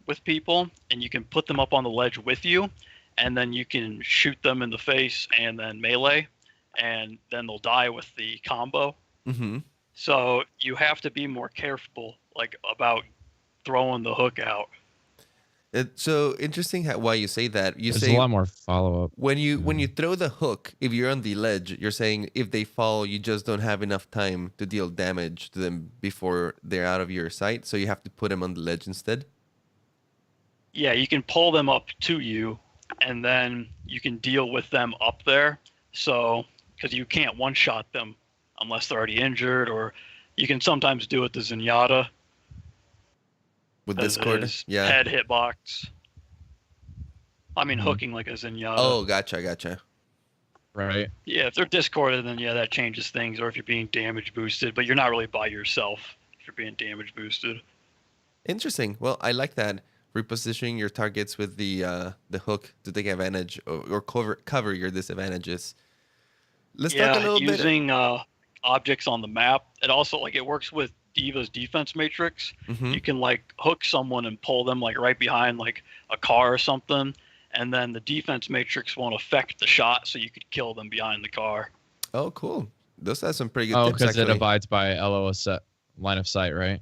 with people, and you can put them up on the ledge with you, and then you can shoot them in the face and then melee, and then they'll die with the combo. Mm-hmm. So you have to be more careful, like about throwing the hook out. It's so interesting why you say that. You There's a say lot more follow up. when you throw the hook, if you're on the ledge, you're saying if they fall, you just don't have enough time to deal damage to them before they're out of your sight. So you have to put them on the ledge instead. Yeah, you can pull them up to you, and then you can deal with them up there. So, because you can't one-shot them unless they're already injured, or you can sometimes do it to Zenyatta. With Discord, yeah. Head hitbox. I mean, Mm-hmm. hooking like a Zenyatta. Oh, gotcha. Right. Yeah, if they're discorded, then yeah, that changes things. Or if you're being damage boosted, but you're not really by yourself if you're being damage boosted. Interesting. Well, I like that. Repositioning your targets with the hook to take advantage or cover your disadvantages. Let's talk a little bit. Using objects on the map. It also it works with Diva's defense matrix. Mm-hmm. You can hook someone and pull them right behind a car or something, and then the defense matrix won't affect the shot, so you could kill them behind the car. Oh, cool. Those have some pretty good Oh, tips, because it actually. abides by LO line of sight, right?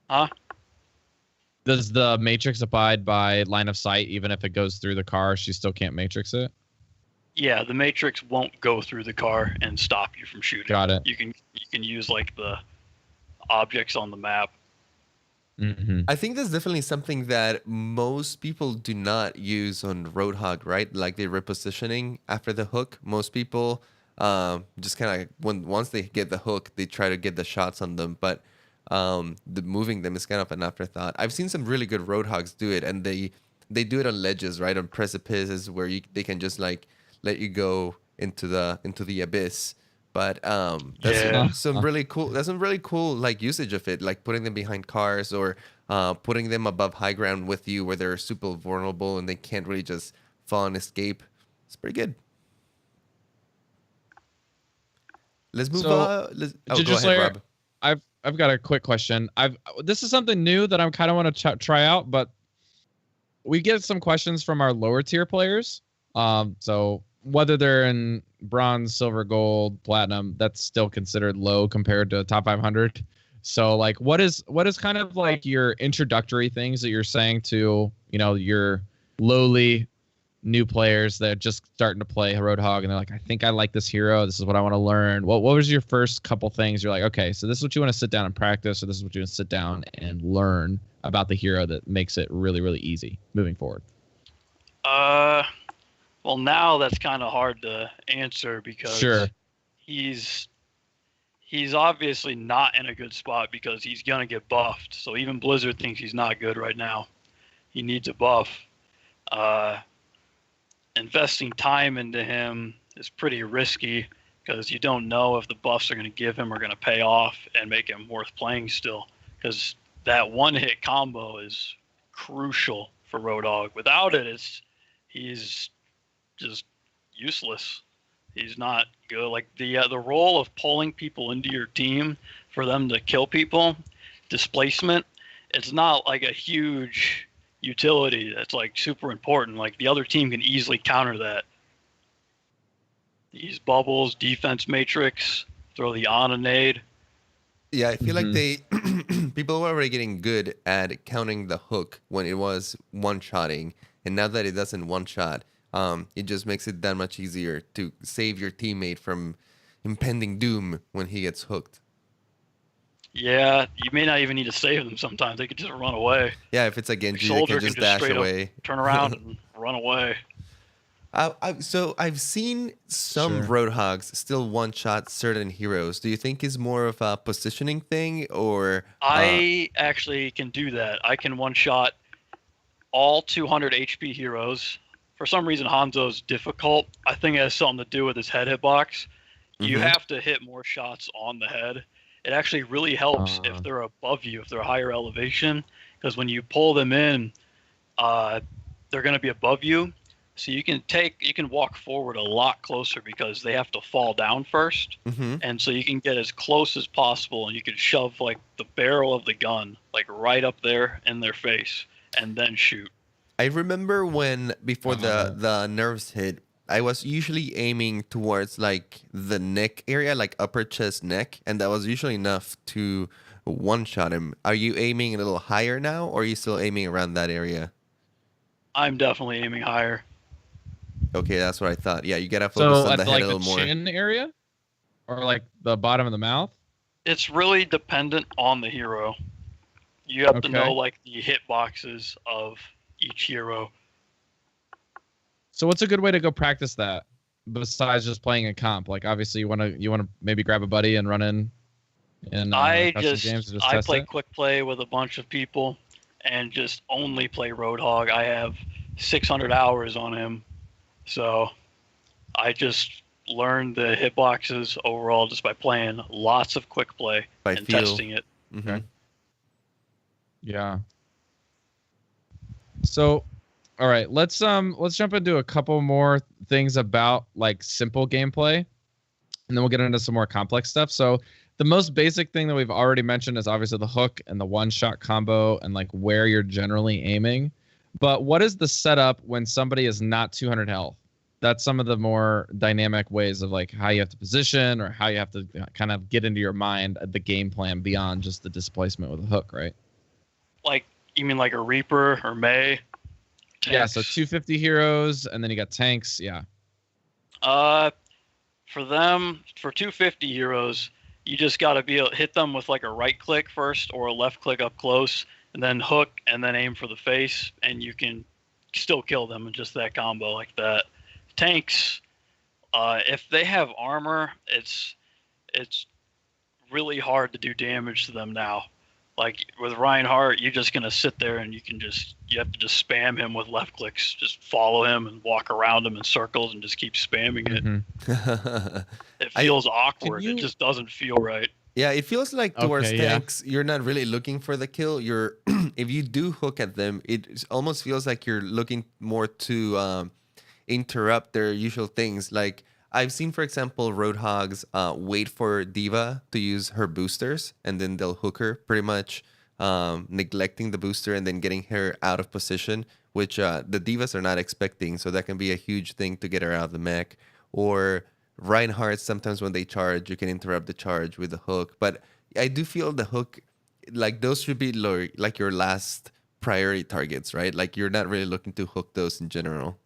Huh? Does the matrix abide by line of sight even if it goes through the car? She still can't matrix it. Yeah, the matrix won't go through the car and stop you from shooting. Got it. You can use the objects on the map. Mm-hmm. I think that's definitely something that most people do not use on Roadhog, right? Like the repositioning after the hook. Most people just kind of once they get the hook, they try to get the shots on them, but the moving them is kind of an afterthought. I've seen some really good Roadhogs do it, and they do it on ledges, right, on precipices where they can just let you go into the abyss. But that's some really cool. That's some really cool usage of it, like putting them behind cars or putting them above high ground with you where they're super vulnerable and they can't really just fall and escape. It's pretty good. Let's move on. Go ahead, Rob. I've got a quick question. This is something new that I kind of want to try out, but we get some questions from our lower tier players. So whether they're in bronze, silver, gold, platinum, that's still considered low compared to top 500. So what is kind of your introductory things that you're saying to, your lowly new players that are just starting to play Roadhog and they're like, I think I like this hero. This is what I want to learn. What was your first couple things? You're like, okay, so this is what you want to sit down and practice, or this is what you want to sit down and learn about the hero that makes it really, really easy moving forward. Well, now that's kind of hard to answer because he's obviously not in a good spot because he's gonna get buffed. So even Blizzard thinks he's not good right now. He needs a buff. Investing time into him is pretty risky because you don't know if the buffs are going to give him are going to pay off and make him worth playing still. Because that one-hit combo is crucial for Roadhog. Without it, he's just useless. He's not good. The role of pulling people into your team for them to kill people, displacement, it's not a huge utility that's super important. The other team can easily counter that. These bubbles, defense matrix, throw the on-a-nade. Yeah, I feel like people were already getting good at counting the hook when it was one-shotting, and now that it doesn't one-shot, it just makes it that much easier to save your teammate from impending doom when he gets hooked. Yeah, you may not even need to save them sometimes. They could just run away. Yeah, if it's a Genji, they Soldier can just dash away. Turn around and run away. So I've seen some Roadhogs still one-shot certain heroes. Do you think it's more of a positioning thing, or? I actually can do that. I can one-shot all 200 HP heroes. For some reason, Hanzo's difficult. I think it has something to do with his head hitbox. You have to hit more shots on the head. It actually really helps if they're above you, if they're higher elevation, because when you pull them in, they're going to be above you. So you can walk forward a lot closer because they have to fall down first. And so you can get as close as possible and you can shove the barrel of the gun right up there in their face. and then shoot. I remember when before Uh-huh. the nerves hit, I was usually aiming towards like the neck area, like upper chest neck, and that was usually enough to one shot him. Are you aiming a little higher now, or are you still aiming around that area? I'm definitely aiming higher. Okay, that's what I thought. Yeah, you gotta focus So on at the head like a the little more. chin area, or like the bottom of the mouth. It's really dependent on the hero. You have to know Okay. like the hitboxes of each hero. So what's a good way to go practice that besides just playing a comp? Like obviously you wanna maybe grab a buddy and run in custom games and just I test play it. quick play with a bunch of people and just only play Roadhog. I have 600 hours on him, so I just learned the hitboxes overall just by playing lots of quick play By and feel. testing it. Okay. Yeah. So, all right, let's jump into a couple more things about like simple gameplay, and then we'll get into some more complex stuff. So, the most basic thing that we've already mentioned is obviously the hook and the one-shot combo and like where you're generally aiming. But what is the setup when somebody is not 200 health? That's some of the more dynamic ways of like how you have to position or how you have to kind of get into your mind the game plan beyond just the displacement with a hook, right? Like, you mean like a Reaper or May? Yeah, so Tanks. 250 heroes, and then you got tanks. Yeah. For them, for 250 heroes, you just got to be able to hit them with like a right click first or a left click up close, and then hook and then aim for the face, and you can still kill them in just that combo like that. Tanks, if they have armor, it's really hard to do damage to them now. Like with Reinhardt, you're just gonna sit there and you have to just spam him with left clicks. Just follow him and walk around him in circles and just keep spamming it. Mhm. It feels awkward. you- It just doesn't feel right. Yeah, it feels like towards Okay, yeah. tanks, you're not really looking for the kill. You're if you do hook at them, almost feels like you're looking more to interrupt their usual things. Like I've seen, for example, Roadhogs wait for Diva to use her boosters, and then they'll hook her, pretty much neglecting the booster and then getting her out of position, which the Divas are not expecting. So that can be a huge thing to get her out of the mech. Or Reinhardt, sometimes when they charge, you can interrupt the charge with the hook. But I do feel the hook, like those should be like your last priority targets, right? Like you're not really looking to hook those in general.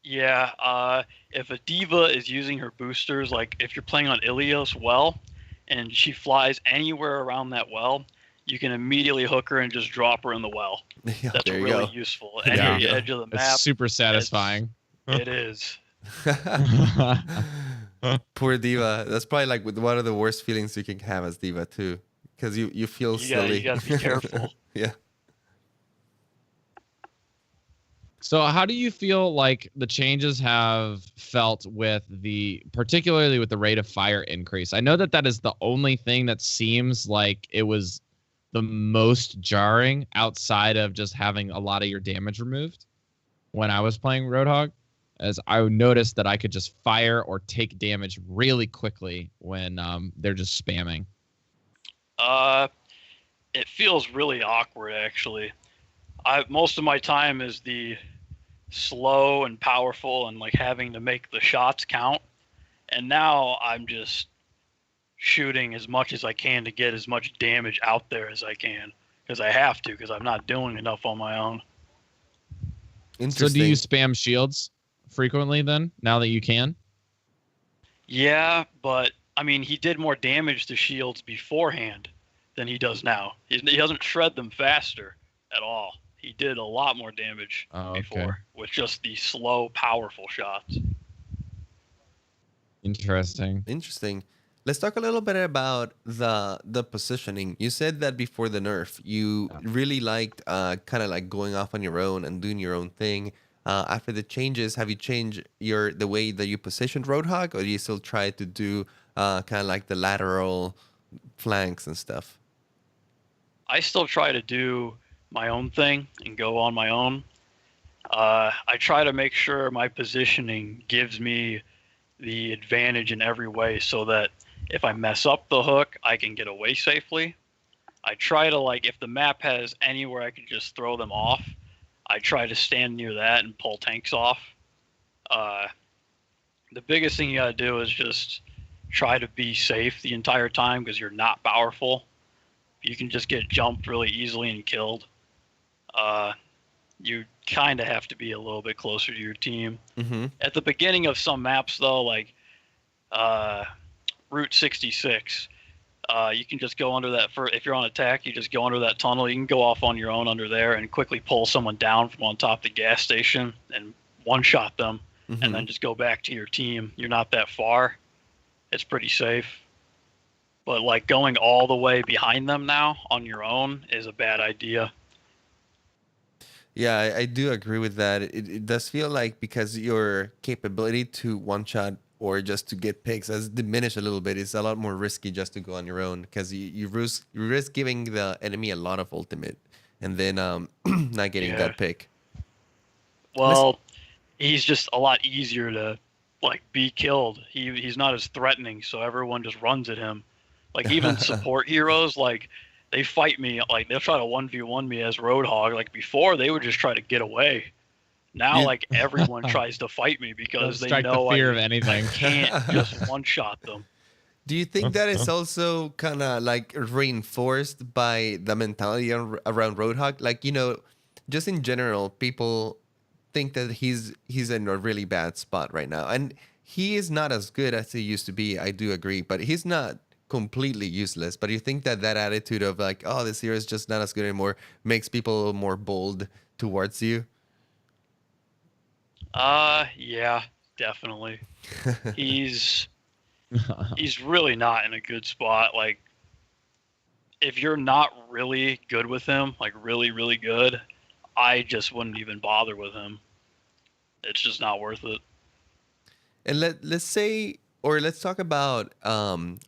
Yeah, if a diva is using her boosters, like if you're playing on Ilios well, and she flies anywhere around that well, you can immediately hook her and just drop her in the well. Yeah, That's there you really go. useful. There Any you go. edge of the map, It's super satisfying. it is. Poor Diva. That's probably like one of the worst feelings you can have as Diva too, because you feel silly. You gotta be careful. Yeah. So how do you feel like the changes have felt with particularly with the rate of fire increase? I know that is the only thing that seems like it was the most jarring outside of just having a lot of your damage removed when I was playing Roadhog, as I noticed that I could just fire or take damage really quickly when they're just spamming. It feels really awkward actually. Most of my time is the slow and powerful and like having to make the shots count. And now I'm just shooting as much as I can to get as much damage out there as I can because I have to because I'm not doing enough on my own. Interesting. So do you spam shields frequently then, now that you can? Yeah, but I mean, he did more damage to shields beforehand than he does now. He doesn't shred them faster at all. He did a lot more damage before with just the slow, powerful shots. Interesting. Interesting. Let's talk a little bit about the positioning. You said that before the nerf, you really liked kind of like going off on your own and doing your own thing. After the changes, have you changed the way that you positioned Roadhog, or do you still try to do kind of like the lateral flanks and stuff? I still try to do my own thing and go on my own. I try to make sure my positioning gives me the advantage in every way so that if I mess up the hook, I can get away safely. I try to, like, if the map has anywhere I can just throw them off, I try to stand near that and pull tanks off. The biggest thing you gotta do is just try to be safe the entire time because you're not powerful. You can just get jumped really easily and killed. You kind of have to be a little bit closer to your team. Mm-hmm. At the beginning of some maps, though, like Route 66, you can just go under that. If you're on attack, you just go under that tunnel. You can go off on your own under there and quickly pull someone down from on top of the gas station and one-shot them, and then just go back to your team. You're not that far. It's pretty safe. But like going all the way behind them now on your own is a bad idea. Yeah, I do agree with that. It does feel like because your capability to one shot or just to get picks has diminished a little bit. It's a lot more risky just to go on your own because you risk giving the enemy a lot of ultimate and then not getting that pick. Well, he's just a lot easier to like be killed. He's not as threatening, so everyone just runs at him. Like even support heroes, like they fight me, like they'll try to 1v1 me as Roadhog. Like before, they would just try to get away. Now, like everyone tries to fight me because they know the fear of anything. Can't just one-shot them. Do you think that is also kind of like reinforced by the mentality around Roadhog? Like, you know, just in general, people think that he's in a really bad spot right now, and he is not as good as he used to be. I do agree, but he's not completely useless. But you think that attitude of like, oh, this hero is just not as good anymore, makes people a little more bold towards you? Yeah, definitely. He's really not in a good spot. Like, if you're not really good with him, like really, really good, I just wouldn't even bother with him. It's just not worth it. And let's say, or let's talk about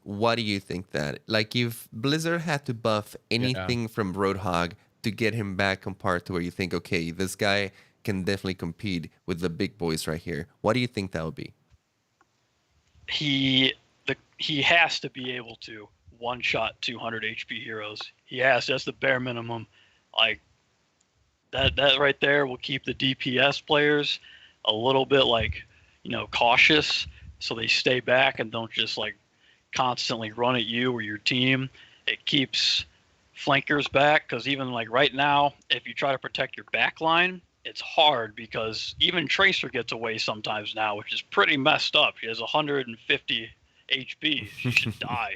what do you think that, like, if Blizzard had to buff anything from Roadhog to get him back on par to where you think, okay, this guy can definitely compete with the big boys right here, what do you think that would be? He has to be able to one-shot 200 HP heroes. He has. That's the bare minimum. Like that right there will keep the DPS players a little bit like, you know, cautious, so they stay back and don't just like constantly run at you or your team. It keeps flankers back because even like right now, if you try to protect your back line, it's hard because even Tracer gets away sometimes now, which is pretty messed up. She has 150 HP. She should die.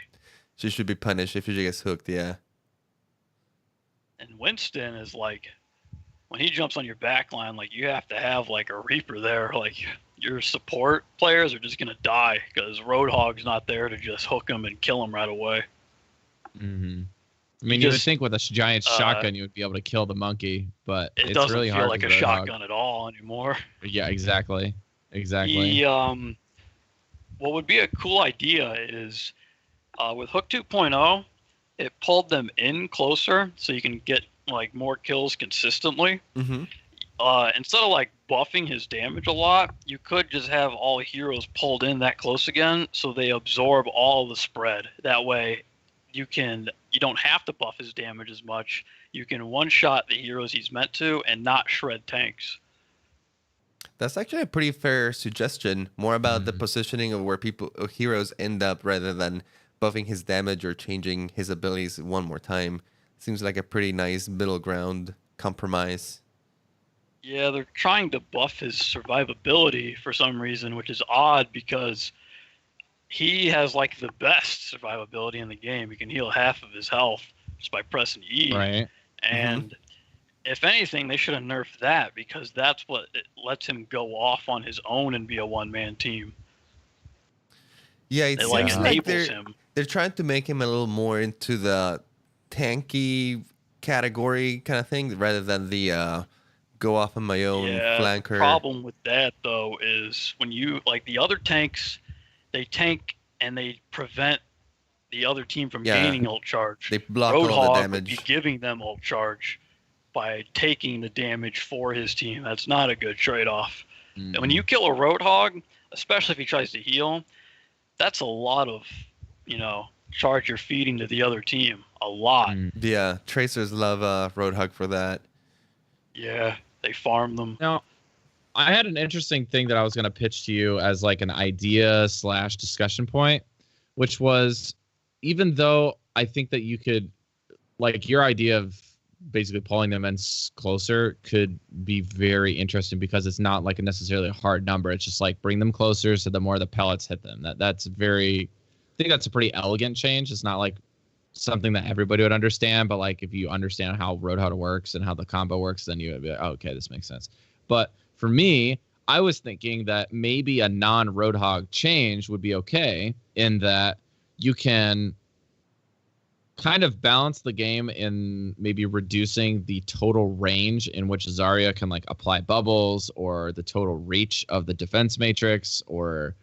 She should be punished if she gets hooked, yeah. And Winston is like, when he jumps on your back line, like you have to have like a Reaper there. Like your support players are just going to die because Roadhog's not there to just hook them and kill them right away. Mm-hmm. I mean, you would think with a giant shotgun you would be able to kill the monkey, but it it's doesn't really feel hard like a shotgun at all anymore. Yeah, exactly. What would be a cool idea is with Hook 2.0, it pulled them in closer so you can get like more kills consistently. Mm-hmm. Instead of like buffing his damage a lot, you could just have all heroes pulled in that close again so they absorb all the spread. That way you don't have to buff his damage as much. You can one-shot the heroes he's meant to and not shred tanks. That's actually a pretty fair suggestion. More about the positioning of where heroes end up rather than buffing his damage or changing his abilities one more time. Seems like a pretty nice middle ground compromise. Yeah, they're trying to buff his survivability for some reason, which is odd because he has like the best survivability in the game. He can heal half of his health just by pressing E. Right. And if anything, they should have nerfed that because that's what it lets him go off on his own and be a one-man team. Yeah, it seems like him. They're trying to make him a little more into the tanky category kind of thing rather than the go off on my own flanker. The problem with that though is when you like the other tanks, they tank and they prevent the other team from gaining ult charge. They block Roadhog all the damage. would be giving them ult charge by taking the damage for his team. That's not a good trade-off. And when you kill a Roadhog, especially if he tries to heal, that's a lot of, charge you're feeding to the other team. a lot. Yeah, tracers love Roadhog for that. Yeah, they farm them. Now, I had an interesting thing that I was going to pitch to you as like an idea / discussion point, which was, even though I think that you could, like, your idea of basically pulling them in closer could be very interesting, because it's not like necessarily a hard number. It's just like bring them closer, so the more the pellets hit them. That's very, I think that's a pretty elegant change. It's not like something that everybody would understand, but like if you understand how Roadhog works and how the combo works, then you would be like, oh, okay, this makes sense. But for me, I was thinking that maybe a non-Roadhog change would be okay, in that you can kind of balance the game in maybe reducing the total range in which Zarya can like apply bubbles, or the total reach of the defense matrix, or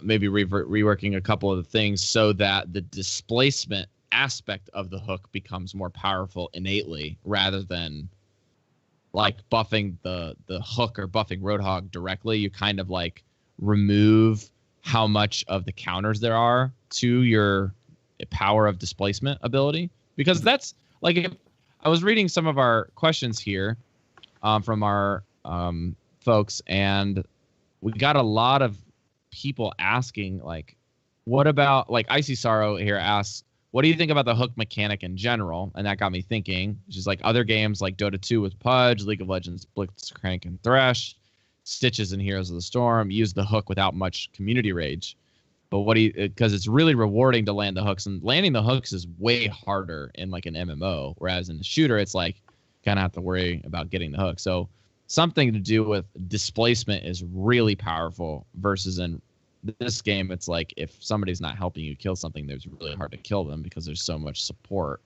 maybe reworking a couple of the things so that the displacement aspect of the hook becomes more powerful innately, rather than like buffing the hook or buffing Roadhog directly. You kind of like remove how much of the counters there are to your power of displacement ability, because that's like, if I was reading some of our questions here from our folks, and we got a lot of people asking, like, what about, like, Icy Sorrow here asks, what do you think about the hook mechanic in general? And that got me thinking, which is like other games like Dota 2 with Pudge, League of Legends, Blitzcrank and Thresh, Stitches and Heroes of the Storm use the hook without much community rage. But what do you, because it's really rewarding to land the hooks, and landing the hooks is way harder in like an MMO, whereas in the shooter, it's like kind of have to worry about getting the hook. So something to do with displacement is really powerful, versus in this game, it's like if somebody's not helping you kill something, it's really hard to kill them because there's so much support,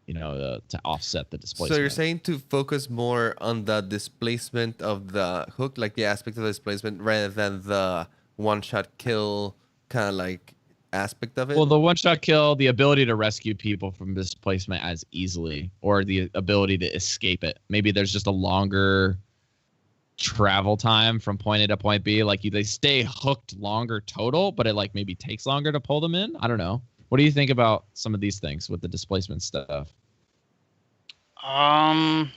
you know, to offset the displacement. So you're saying to focus more on the displacement of the hook, like the aspect of the displacement, rather than the one-shot kill kind of like aspect of it? Well, the one-shot kill, the ability to rescue people from displacement as easily, or the ability to escape it. Maybe there's just a longer travel time from point A to point B. Like they stay hooked longer total, but it like maybe takes longer to pull them in. I don't know. What do you think about some of these things with the displacement stuff? I'm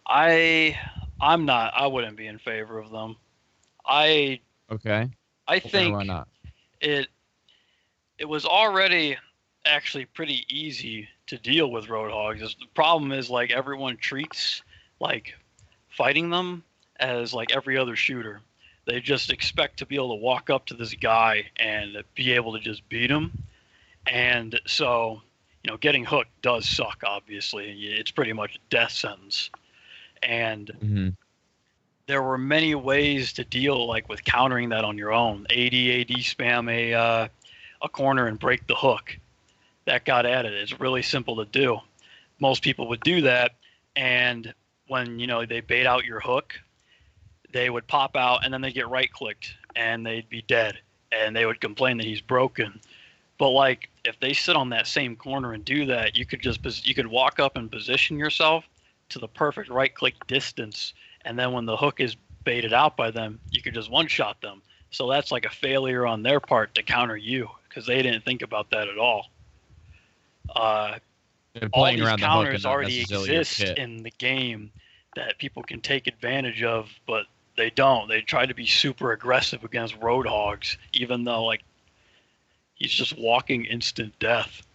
not. I wouldn't be in favor of them. Okay. I think why not? It was already actually pretty easy to deal with Roadhogs. The problem is, like, everyone treats like fighting them as like every other shooter. They just expect to be able to walk up to this guy and be able to just beat him. And so, you know, getting hooked does suck, obviously. It's pretty much a death sentence. And there were many ways to deal like with countering that on your own. AD spam a corner and break the hook. That got added. It's really simple to do. Most people would do that, and when, you know, they bait out your hook, they would pop out and then they'd get right clicked and they'd be dead, and they would complain that he's broken. But like, if they sit on that same corner and do that, you could walk up and position yourself to the perfect right click distance, and then when the hook is baited out by them, you could just one shot them. So that's like a failure on their part to counter you, because they didn't think about that at all. All these counters already exist in the game that people can take advantage of, but they don't. They try to be super aggressive against Roadhogs, even though like he's just walking instant death.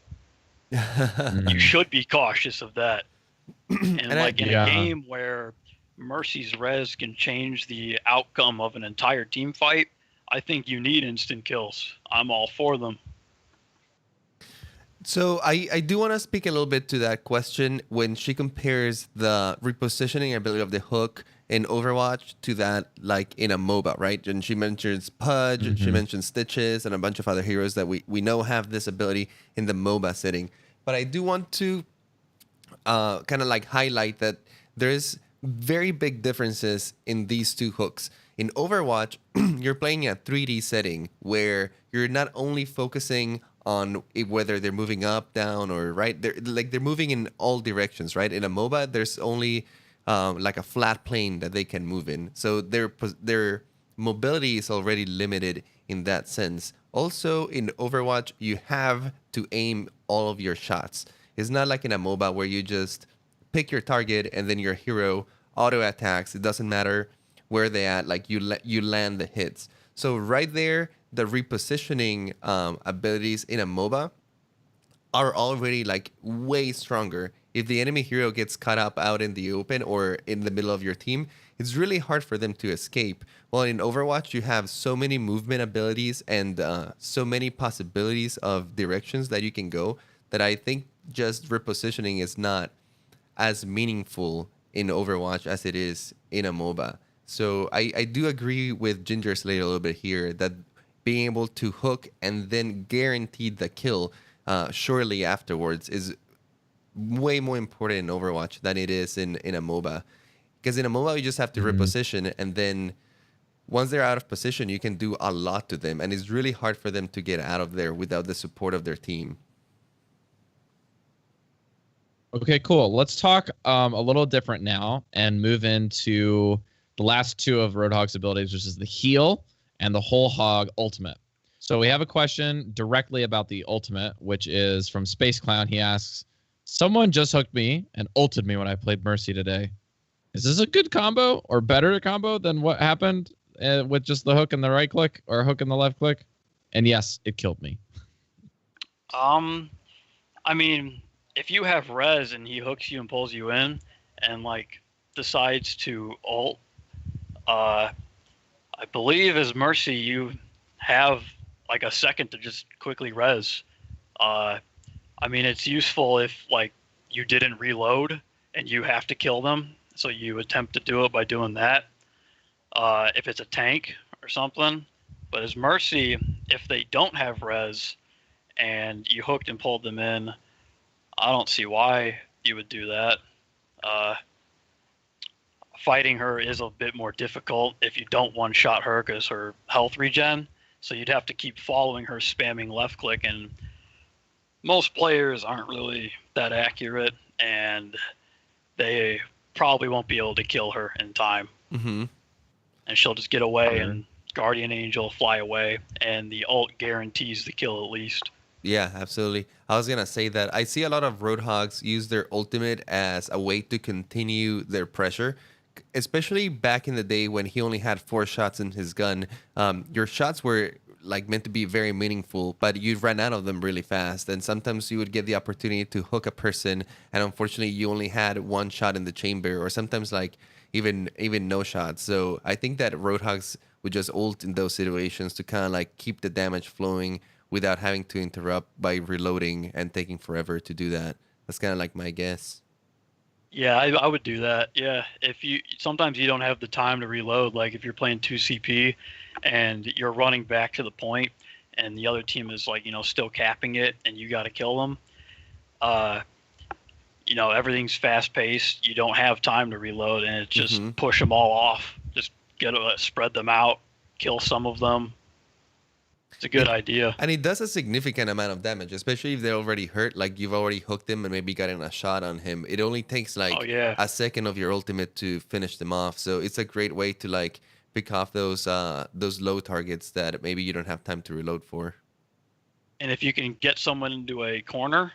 You should be cautious of that. And like in a game where Mercy's res can change the outcome of an entire team fight, I think you need instant kills. I'm all for them. So I do want to speak a little bit to that question when she compares the repositioning ability of the hook in Overwatch to that like in a MOBA, right? And she mentions Pudge, and she mentions Stitches, and a bunch of other heroes that we know have this ability in the MOBA setting. But I do want to kind of like highlight that there's very big differences in these two hooks. In Overwatch, you're playing a 3D setting where you're not only focusing on whether they're moving up, down, or right. They're moving in all directions, right? In a MOBA, there's only like a flat plane that they can move in. So their mobility is already limited in that sense. Also, in Overwatch, you have to aim all of your shots. It's not like in a MOBA where you just pick your target and then your hero auto attacks. It doesn't matter where they at. Like you land the hits. So right there, the repositioning abilities in a MOBA are already like way stronger. If the enemy hero gets caught up out in the open or in the middle of your team, it's really hard for them to escape. Well, in Overwatch, you have so many movement abilities and so many possibilities of directions that you can go that I think just repositioning is not as meaningful in Overwatch as it is in a MOBA. So I do agree with Gingerslayer a little bit here that being able to hook and then guarantee the kill shortly afterwards is way more important in Overwatch than it is in a MOBA. Because in a MOBA, you just have to reposition, and then once they're out of position, you can do a lot to them, and it's really hard for them to get out of there without the support of their team. Okay, cool. Let's talk a little different now and move into the last two of Roadhog's abilities, which is the heal and the whole hog ultimate. So we have a question directly about the ultimate, which is from Space Clown. He asks, someone just hooked me and ulted me when I played Mercy today. Is this a good combo or better combo than what happened with just the hook and the right click or hook and the left click? And yes, it killed me. I mean, if you have res and he hooks you and pulls you in and like decides to ult, I believe as Mercy you have like a second to just quickly res. I mean, it's useful if like you didn't reload and you have to kill them, so you attempt to do it by doing that. If it's a tank or something, but as Mercy, if they don't have res and you hooked and pulled them in, I don't see why you would do that. Fighting her is a bit more difficult if you don't one-shot her because her health regen, so you'd have to keep following her spamming left click, and most players aren't really that accurate, and they probably won't be able to kill her in time. Mm-hmm. And she'll just get away, and Guardian Angel fly away, and the ult guarantees the kill at least. Yeah, absolutely. I was going to say that I see a lot of Roadhogs use their ultimate as a way to continue their pressure, especially back in the day when he only had 4 shots in his gun. Your shots were like meant to be very meaningful, but you ran out of them really fast. And sometimes you would get the opportunity to hook a person, and unfortunately you only had 1 shot in the chamber, or sometimes like even no shots. So I think that Roadhogs would just ult in those situations to kind of like keep the damage flowing without having to interrupt by reloading and taking forever to do that. That's kind of like my guess. Yeah, I would do that. Yeah, if you sometimes you don't have the time to reload. Like if you're playing 2 CP and you're running back to the point, and the other team is like still capping it, and you got to kill them. Everything's fast paced. You don't have time to reload, and it's just push them all off. Just spread them out, kill some of them. It's a good idea. And it does a significant amount of damage, especially if they're already hurt. Like you've already hooked him and maybe gotten a shot on him. It only takes like a second of your ultimate to finish them off. So it's a great way to like pick off those low targets that maybe you don't have time to reload for. And if you can get someone into a corner,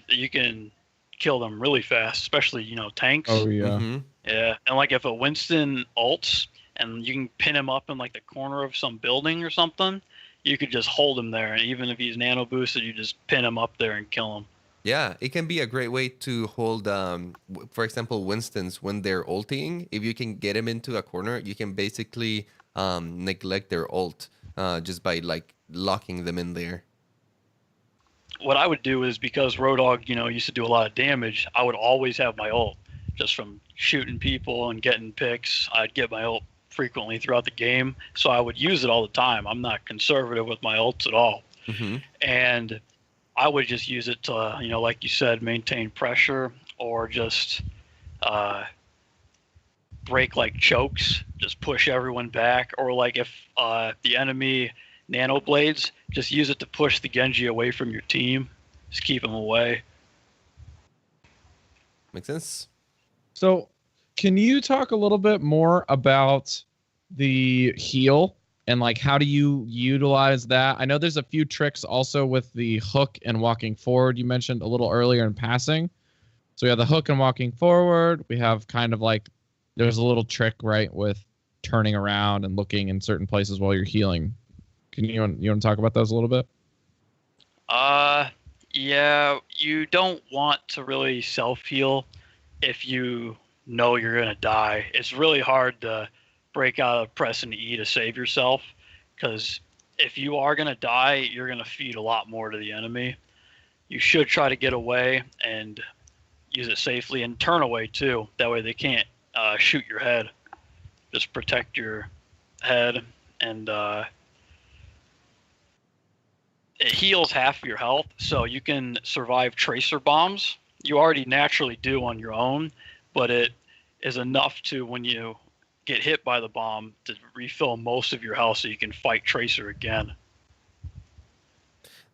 you can kill them really fast, especially tanks. Oh yeah. Mm-hmm. Yeah, and like if a Winston ults and you can pin him up in like the corner of some building or something, you could just hold him there, and even if he's nano boosted, you just pin him up there and kill him. Yeah, it can be a great way to hold, for example, Winston's when they're ulting. If you can get him into a corner, you can basically neglect their ult just by like locking them in there. What I would do is, because Roadhog, used to do a lot of damage, I would always have my ult. Just from shooting people and getting picks, I'd get my ult frequently throughout the game, so I would use it all the time. I'm not conservative with my ults at all. And I would just use it to, like you said, maintain pressure, or just break like chokes, just push everyone back, or like if the enemy nano blades, just use it to push the Genji away from your team, just keep them away. Makes sense. So can you talk a little bit more about the heal And like, how do you utilize that? I know there's a few tricks also with the hook and walking forward. You mentioned a little earlier in passing. So we have the hook and walking forward. We have kind of like, there's a little trick, right, with turning around and looking in certain places while you're healing. You want to talk about those a little bit? Yeah, you don't want to really self-heal if you know you're going to die. It's really hard to break out of press and E to save yourself, because if you are going to die, you're going to feed a lot more to the enemy. You should try to get away and use it safely, and turn away too. That way they can't shoot your head. Just protect your head, and it heals half your health, so you can survive tracer bombs. You already naturally do on your own, but it is enough to, when you get hit by the bomb, to refill most of your health so you can fight tracer again.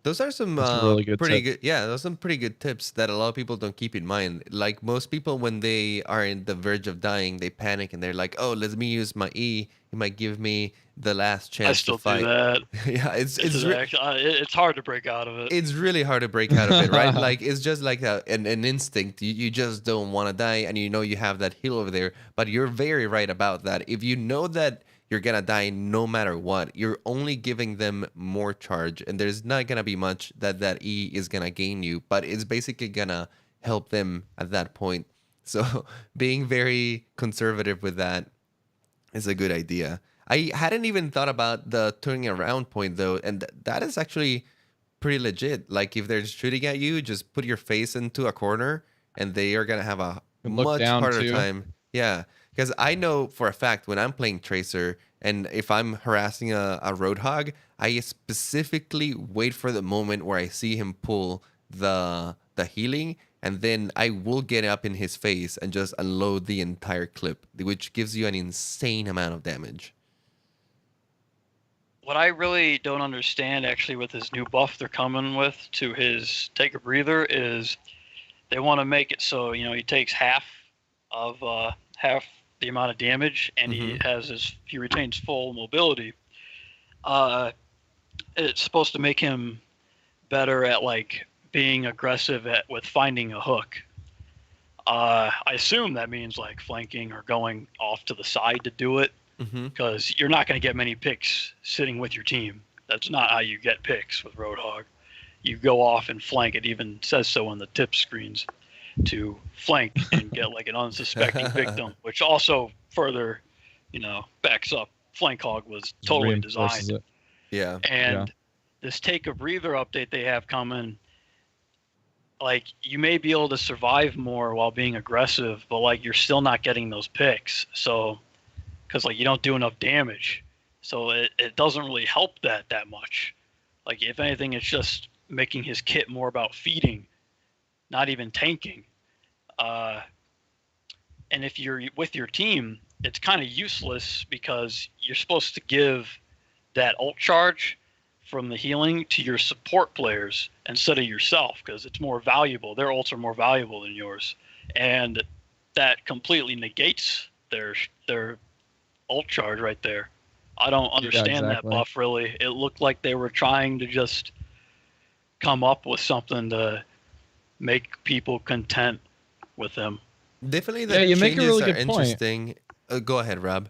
Those are some really good pretty tips. good. Yeah, those are some pretty good tips that a lot of people don't keep in mind. Like most people, when they are in the verge of dying, they panic and they're like, "Oh, let me use my E. It might give me the last chance I to still fight." do that. Yeah, It's hard to break out of it. it's really hard to break out of it, right? Like it's just like an instinct. You just don't want to die, and you know you have that heal over there. But you're very right about that. If you know that you're gonna die no matter what, you're only giving them more charge, and there's not gonna be much that E is gonna gain you, but it's basically gonna help them at that point. So being very conservative with that is a good idea. I hadn't even thought about the turning around point though, and that is actually pretty legit. Like if they're shooting at you, just put your face into a corner, and they are gonna have a And look much down, harder too. time. Yeah, because I know for a fact when I'm playing Tracer, and if I'm harassing a Roadhog, I specifically wait for the moment where I see him pull the healing, and then I will get up in his face and just unload the entire clip, which gives you an insane amount of damage. What I really don't understand, actually, with this new buff they're coming with to his Take a Breather, is they want to make it so, he takes half the amount of damage, and he retains full mobility. It's supposed to make him better at like being aggressive with finding a hook. I assume that means like flanking or going off to the side to do it, because you're not going to get many picks sitting with your team. That's not how you get picks with Roadhog. You go off and flank. It even says so on the tip screens, to flank and get like an unsuspecting victim, which also further, backs up Flank Hog was totally designed. It. Yeah. And this Take a Breather update they have coming, like you may be able to survive more while being aggressive, but like you're still not getting those picks. So, because like you don't do enough damage, so it doesn't really help that much. Like if anything, it's just making his kit more about feeding, not even tanking. And if you're with your team, it's kind of useless because you're supposed to give that ult charge from the healing to your support players instead of yourself, because it's more valuable. Their ults are more valuable than yours, and that completely negates their ult charge right there. I don't understand that buff really. It looked like they were trying to just come up with something to make people content with them. Definitely, the you make a changes really are good interesting. Go ahead, Rob.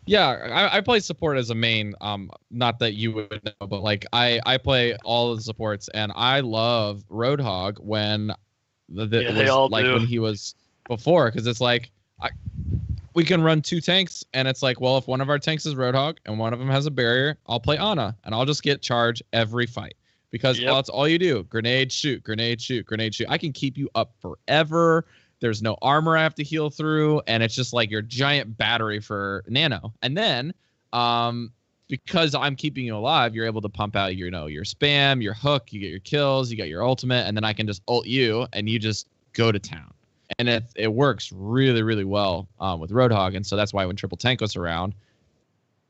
Yeah, I play support as a main. Not that you would know, but like I play all of the supports, and I love Roadhog when they all like do. when he was before, because it's like we can run two tanks, and it's like, well, if one of our tanks is Roadhog and one of them has a barrier, I'll play Ana, and I'll just get charge every fight. Because that's all you do. Grenade, shoot, grenade, shoot, grenade, shoot. I can keep you up forever. There's no armor I have to heal through. And it's just like your giant battery for Nano. And then because I'm keeping you alive, you're able to pump out your spam, your hook, you get your kills, you got your ultimate, and then I can just ult you and you just go to town. And it works really, really well with Roadhog. And so that's why when Triple Tank was around,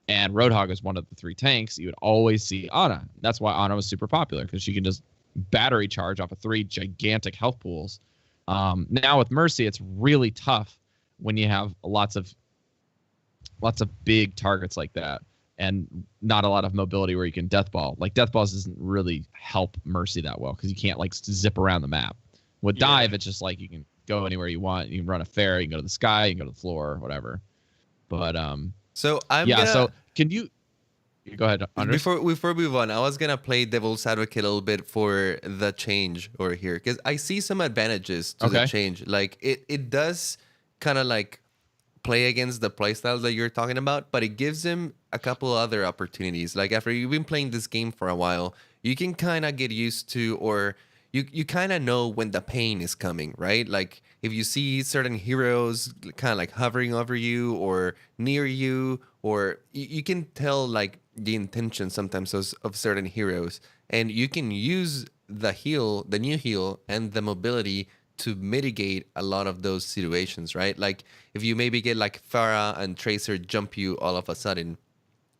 and Roadhog is one of the three tanks, you would always see Ana. That's why Ana was super popular, because she can just battery charge off of three gigantic health pools. Now with Mercy, it's really tough when you have lots of big targets like that. and not a lot of mobility where you can death ball. Like death balls doesn't really help Mercy that well because you can't like zip around the map. With dive, it's just like you can go anywhere you want. You can run a fair, you can go to the sky, you can go to the floor, whatever. But so so can you go ahead, Andres? Before we move on, I was gonna play devil's advocate a little bit for the change over here because I see some advantages to the change. Like it does kind of like play against the playstyle that you're talking about, but it gives him a couple other opportunities. Like after you've been playing this game for a while, you can kind of get used to, or you kind of know when the pain is coming, right? Like if you see certain heroes kind of like hovering over you or near you, or you can tell like the intention sometimes of certain heroes, and you can use the new heal and the mobility to mitigate a lot of those situations, right? Like if you maybe get like Pharah and Tracer jump you all of a sudden,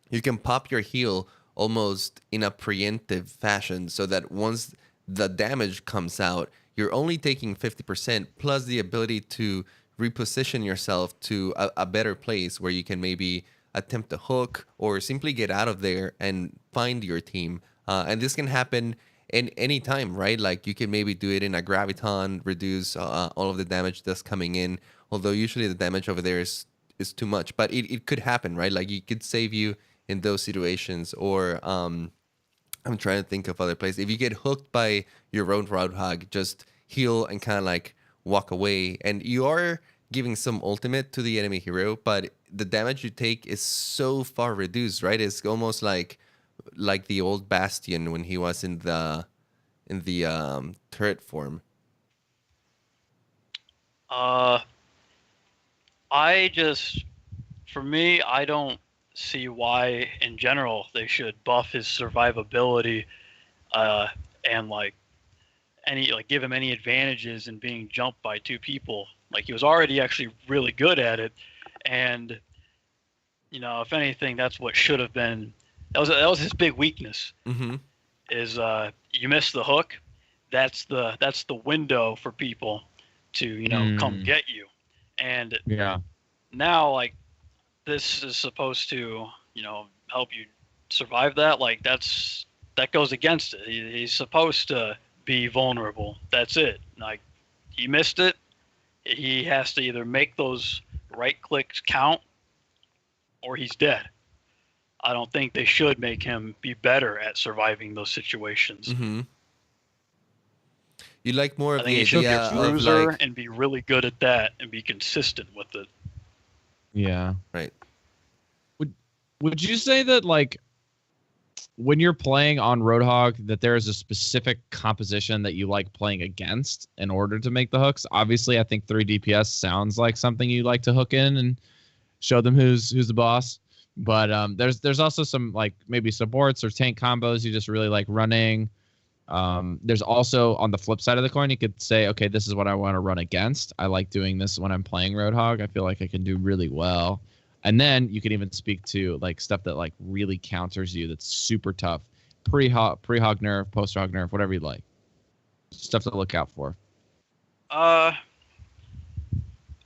you can pop your heal almost in a preemptive fashion so that once the damage comes out, you're only taking 50% plus the ability to reposition yourself to a better place where you can maybe attempt a hook or simply get out of there and find your team. And this can happen in any time, right? Like you can maybe do it in a graviton, reduce all of the damage that's coming in. Although usually the damage over there is too much, but it could happen, right? Like it could save you in those situations. Or I'm trying to think of other places. If you get hooked by your own Roadhog, just heal and kind of like walk away, and you are giving some ultimate to the enemy hero, but the damage you take is so far reduced, right? It's almost like the old Bastion when he was in the turret form. For me, I don't see why in general they should buff his survivability and give him any advantages in being jumped by two people. Like he was already actually really good at it, and if anything, that's what should have been. That was his big weakness. Mm-hmm. Is you miss the hook, that's the window for people to come get you, and now like this is supposed to help you survive that. Like that goes against it. He's supposed to be vulnerable. That's it. Like he missed it. He has to either make those right clicks count, or he's dead. I don't think they should make him be better at surviving those situations. Mm-hmm. You like more of the idea be a bruiser and be really good at that and be consistent with it. Yeah. Right. Would you say that like when you're playing on Roadhog that there is a specific composition that you like playing against in order to make the hooks? Obviously, I think 3 DPS sounds like something you like to hook in and show them who's the boss. But there's also some like maybe supports or tank combos you just really like running. There's also on the flip side of the coin, you could say, okay, this is what I want to run against. I like doing this when I'm playing Roadhog. I feel like I can do really well. And then you can even speak to like stuff that like really counters you that's super tough. Pre-hog nerf, post-hog nerf, whatever you like. Stuff to look out for.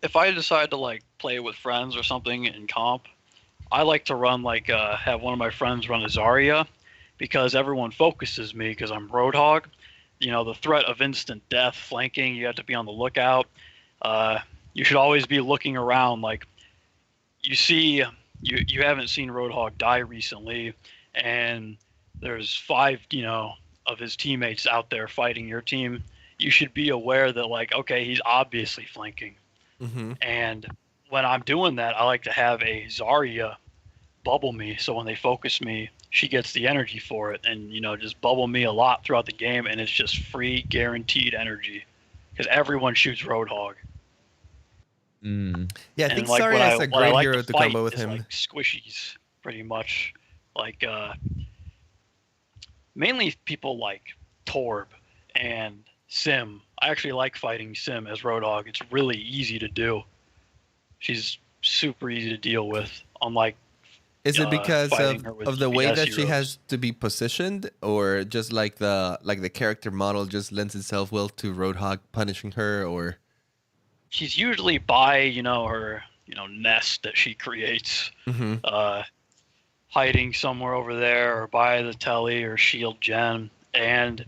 If I decide to like play with friends or something in comp, I like to run have one of my friends run a Zarya because everyone focuses me because I'm Roadhog. The threat of instant death flanking, you have to be on the lookout. You should always be looking around. Like you haven't seen Roadhog die recently, and there's 5 of his teammates out there fighting your team. You should be aware that like, okay, he's obviously flanking. Mm-hmm. And when I'm doing that, I like to have a Zarya bubble me, so when they focus me, she gets the energy for it, and just bubble me a lot throughout the game, and it's just free, guaranteed energy, because everyone shoots Roadhog. Yeah, I think Zarya is a great hero to combo with him. Like squishies, pretty much. Like mainly people like Torb and Sim. I actually like fighting Sim as Roadhog. It's really easy to do. She's super easy to deal with. Unlike is it because of the way that she has to be positioned, or just like the character model just lends itself well to Roadhog punishing her, or she's usually by her nest that she creates. Mm-hmm. hiding somewhere over there or by the telly or shield gen, and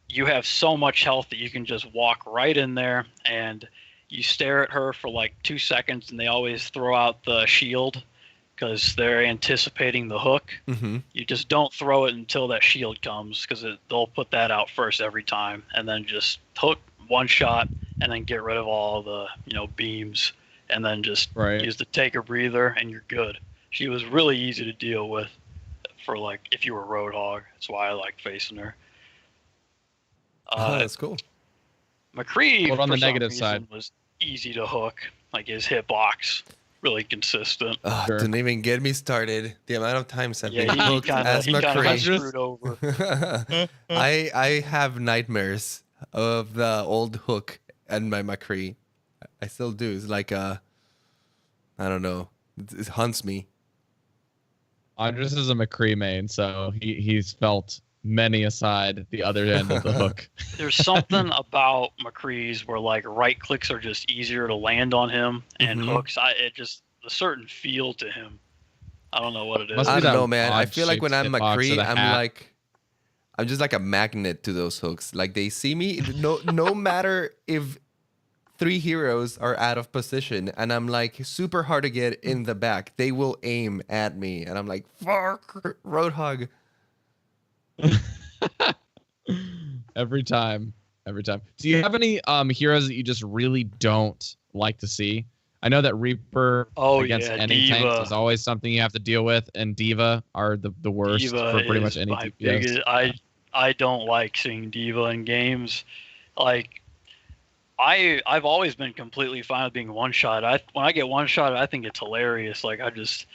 you have so much health that you can just walk right in there and you stare at her for like 2 seconds, and they always throw out the shield because they're anticipating the hook. Mm-hmm. You just don't throw it until that shield comes, because they'll put that out first every time, and then just hook one shot and then get rid of all the beams, and then just use the take a breather and you're good. She was really easy to deal with for like if you were Roadhog. That's why I like facing her. That's cool. McCree, on the for negative some side, reason, was easy to hook. Like his hitbox, really consistent. Sure. Don't even get me started. The amount of times I've been hooked as McCree. He kind of screwed over. I have nightmares of the old hook and my McCree. I still do. It's like I don't know. It haunts me. Andres is a McCree main, so he's felt many aside the other end of the hook. There's something about McCree's where like right clicks are just easier to land on him, and hooks. It just a certain feel to him. I don't know what it is. I don't know, man. I feel like when I'm McCree, I'm just like a magnet to those hooks. Like they see me, no matter if 3 heroes are out of position and I'm like super hard to get in the back, they will aim at me, and I'm like, fuck, Roadhog. Every time. Do you have any heroes that you just really don't like to see? I know that Reaper against any Diva. tanks is always something you have to deal with, and Diva are the worst Diva for pretty much is any my DPS. biggest, I don't like seeing Diva in games. Like I've always been completely fine with being one shot. When I get one shot, I think it's hilarious. Like I just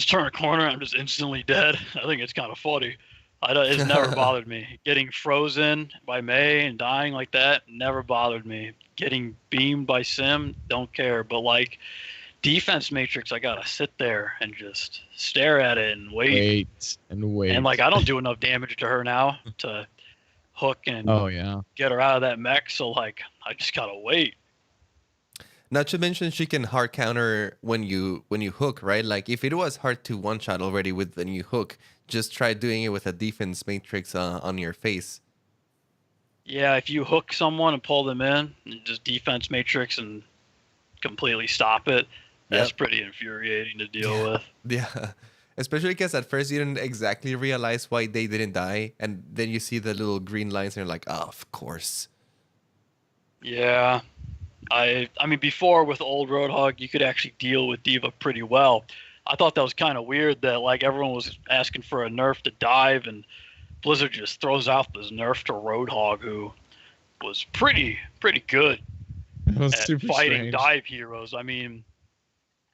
turn a corner and I'm just instantly dead. I think it's kind of funny. It's never bothered me. Getting frozen by May and dying like that never bothered me. Getting beamed by Sim, don't care. But like defense matrix, I gotta sit there and just stare at it and wait. And like I don't do enough damage to her now to hook and get her out of that mech. So like I just gotta wait. Not to mention she can hard counter when you hook, right? Like if it was hard to one shot already with the new hook, just try doing it with a defense matrix on your face. Yeah, if you hook someone and pull them in, and just defense matrix and completely stop it, that's pretty infuriating to deal with. Yeah, especially because at first you didn't exactly realize why they didn't die, and then you see the little green lines and you're like, oh, of course. Yeah. I mean, before with old Roadhog, you could actually deal with Diva pretty well. I thought that was kind of weird that like everyone was asking for a nerf to dive, and Blizzard just throws out this nerf to Roadhog, who was pretty good at fighting dive heroes. I mean,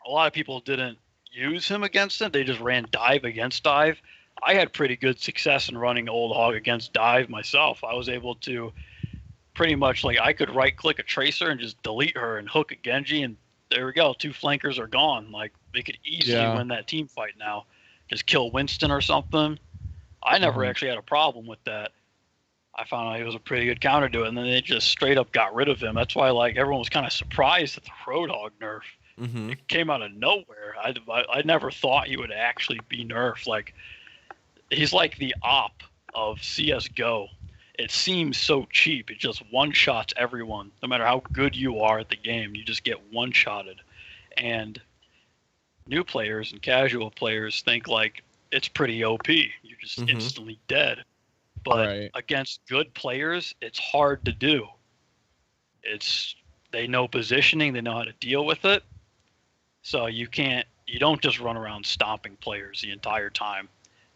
a lot of people didn't use him against it. They just ran dive against dive. I had pretty good success in running old hog against dive myself. I was able to pretty much like I could right click a tracer and just delete her and hook a Genji, and there we go. 2 flankers are gone. Like they could easily win that team fight now. Just kill Winston or something. I never actually had a problem with that. I found out he was a pretty good counter to it, and then they just straight up got rid of him. That's why like everyone was kind of surprised at the Roadhog nerf. It came out of nowhere. I never thought he would actually be nerfed. Like he's like the op of CS:GO. It seems so cheap. It just one-shots everyone. No matter how good you are at the game, you just get one-shotted. And new players and casual players think like it's pretty OP. You're just instantly dead. But against good players, it's hard to do. They know positioning, they know how to deal with it. So you don't just run around stomping players the entire time.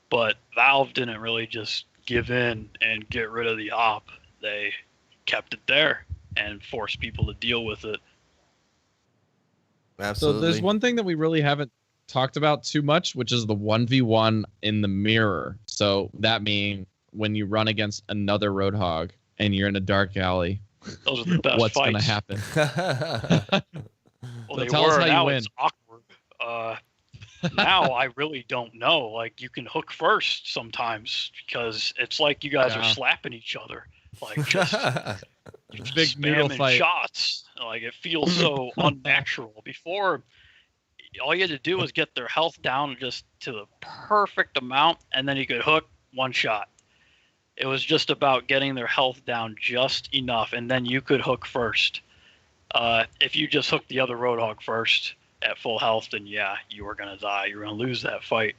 But Valve didn't really just give in and get rid of the op. They kept it there and forced people to deal with it. Absolutely. So there's one thing that we really haven't talked about too much, which is the 1v1 in the mirror. So that means when you run against another Roadhog and you're in a dark alley, those are the best what's going to fights. happen? Well, so they tell were. us how Now you win. it's awkward. Now I really don't know. Like you can hook first sometimes because it's like you guys are slapping each other. Like just big noodle spamming fight shots. Like it feels so unnatural. Before all you had to do was get their health down just to the perfect amount, and then you could hook one shot. It was just about getting their health down just enough, and then you could hook first. If you just hooked the other Roadhog first at full health, then yeah, you were going to die. You were going to lose that fight.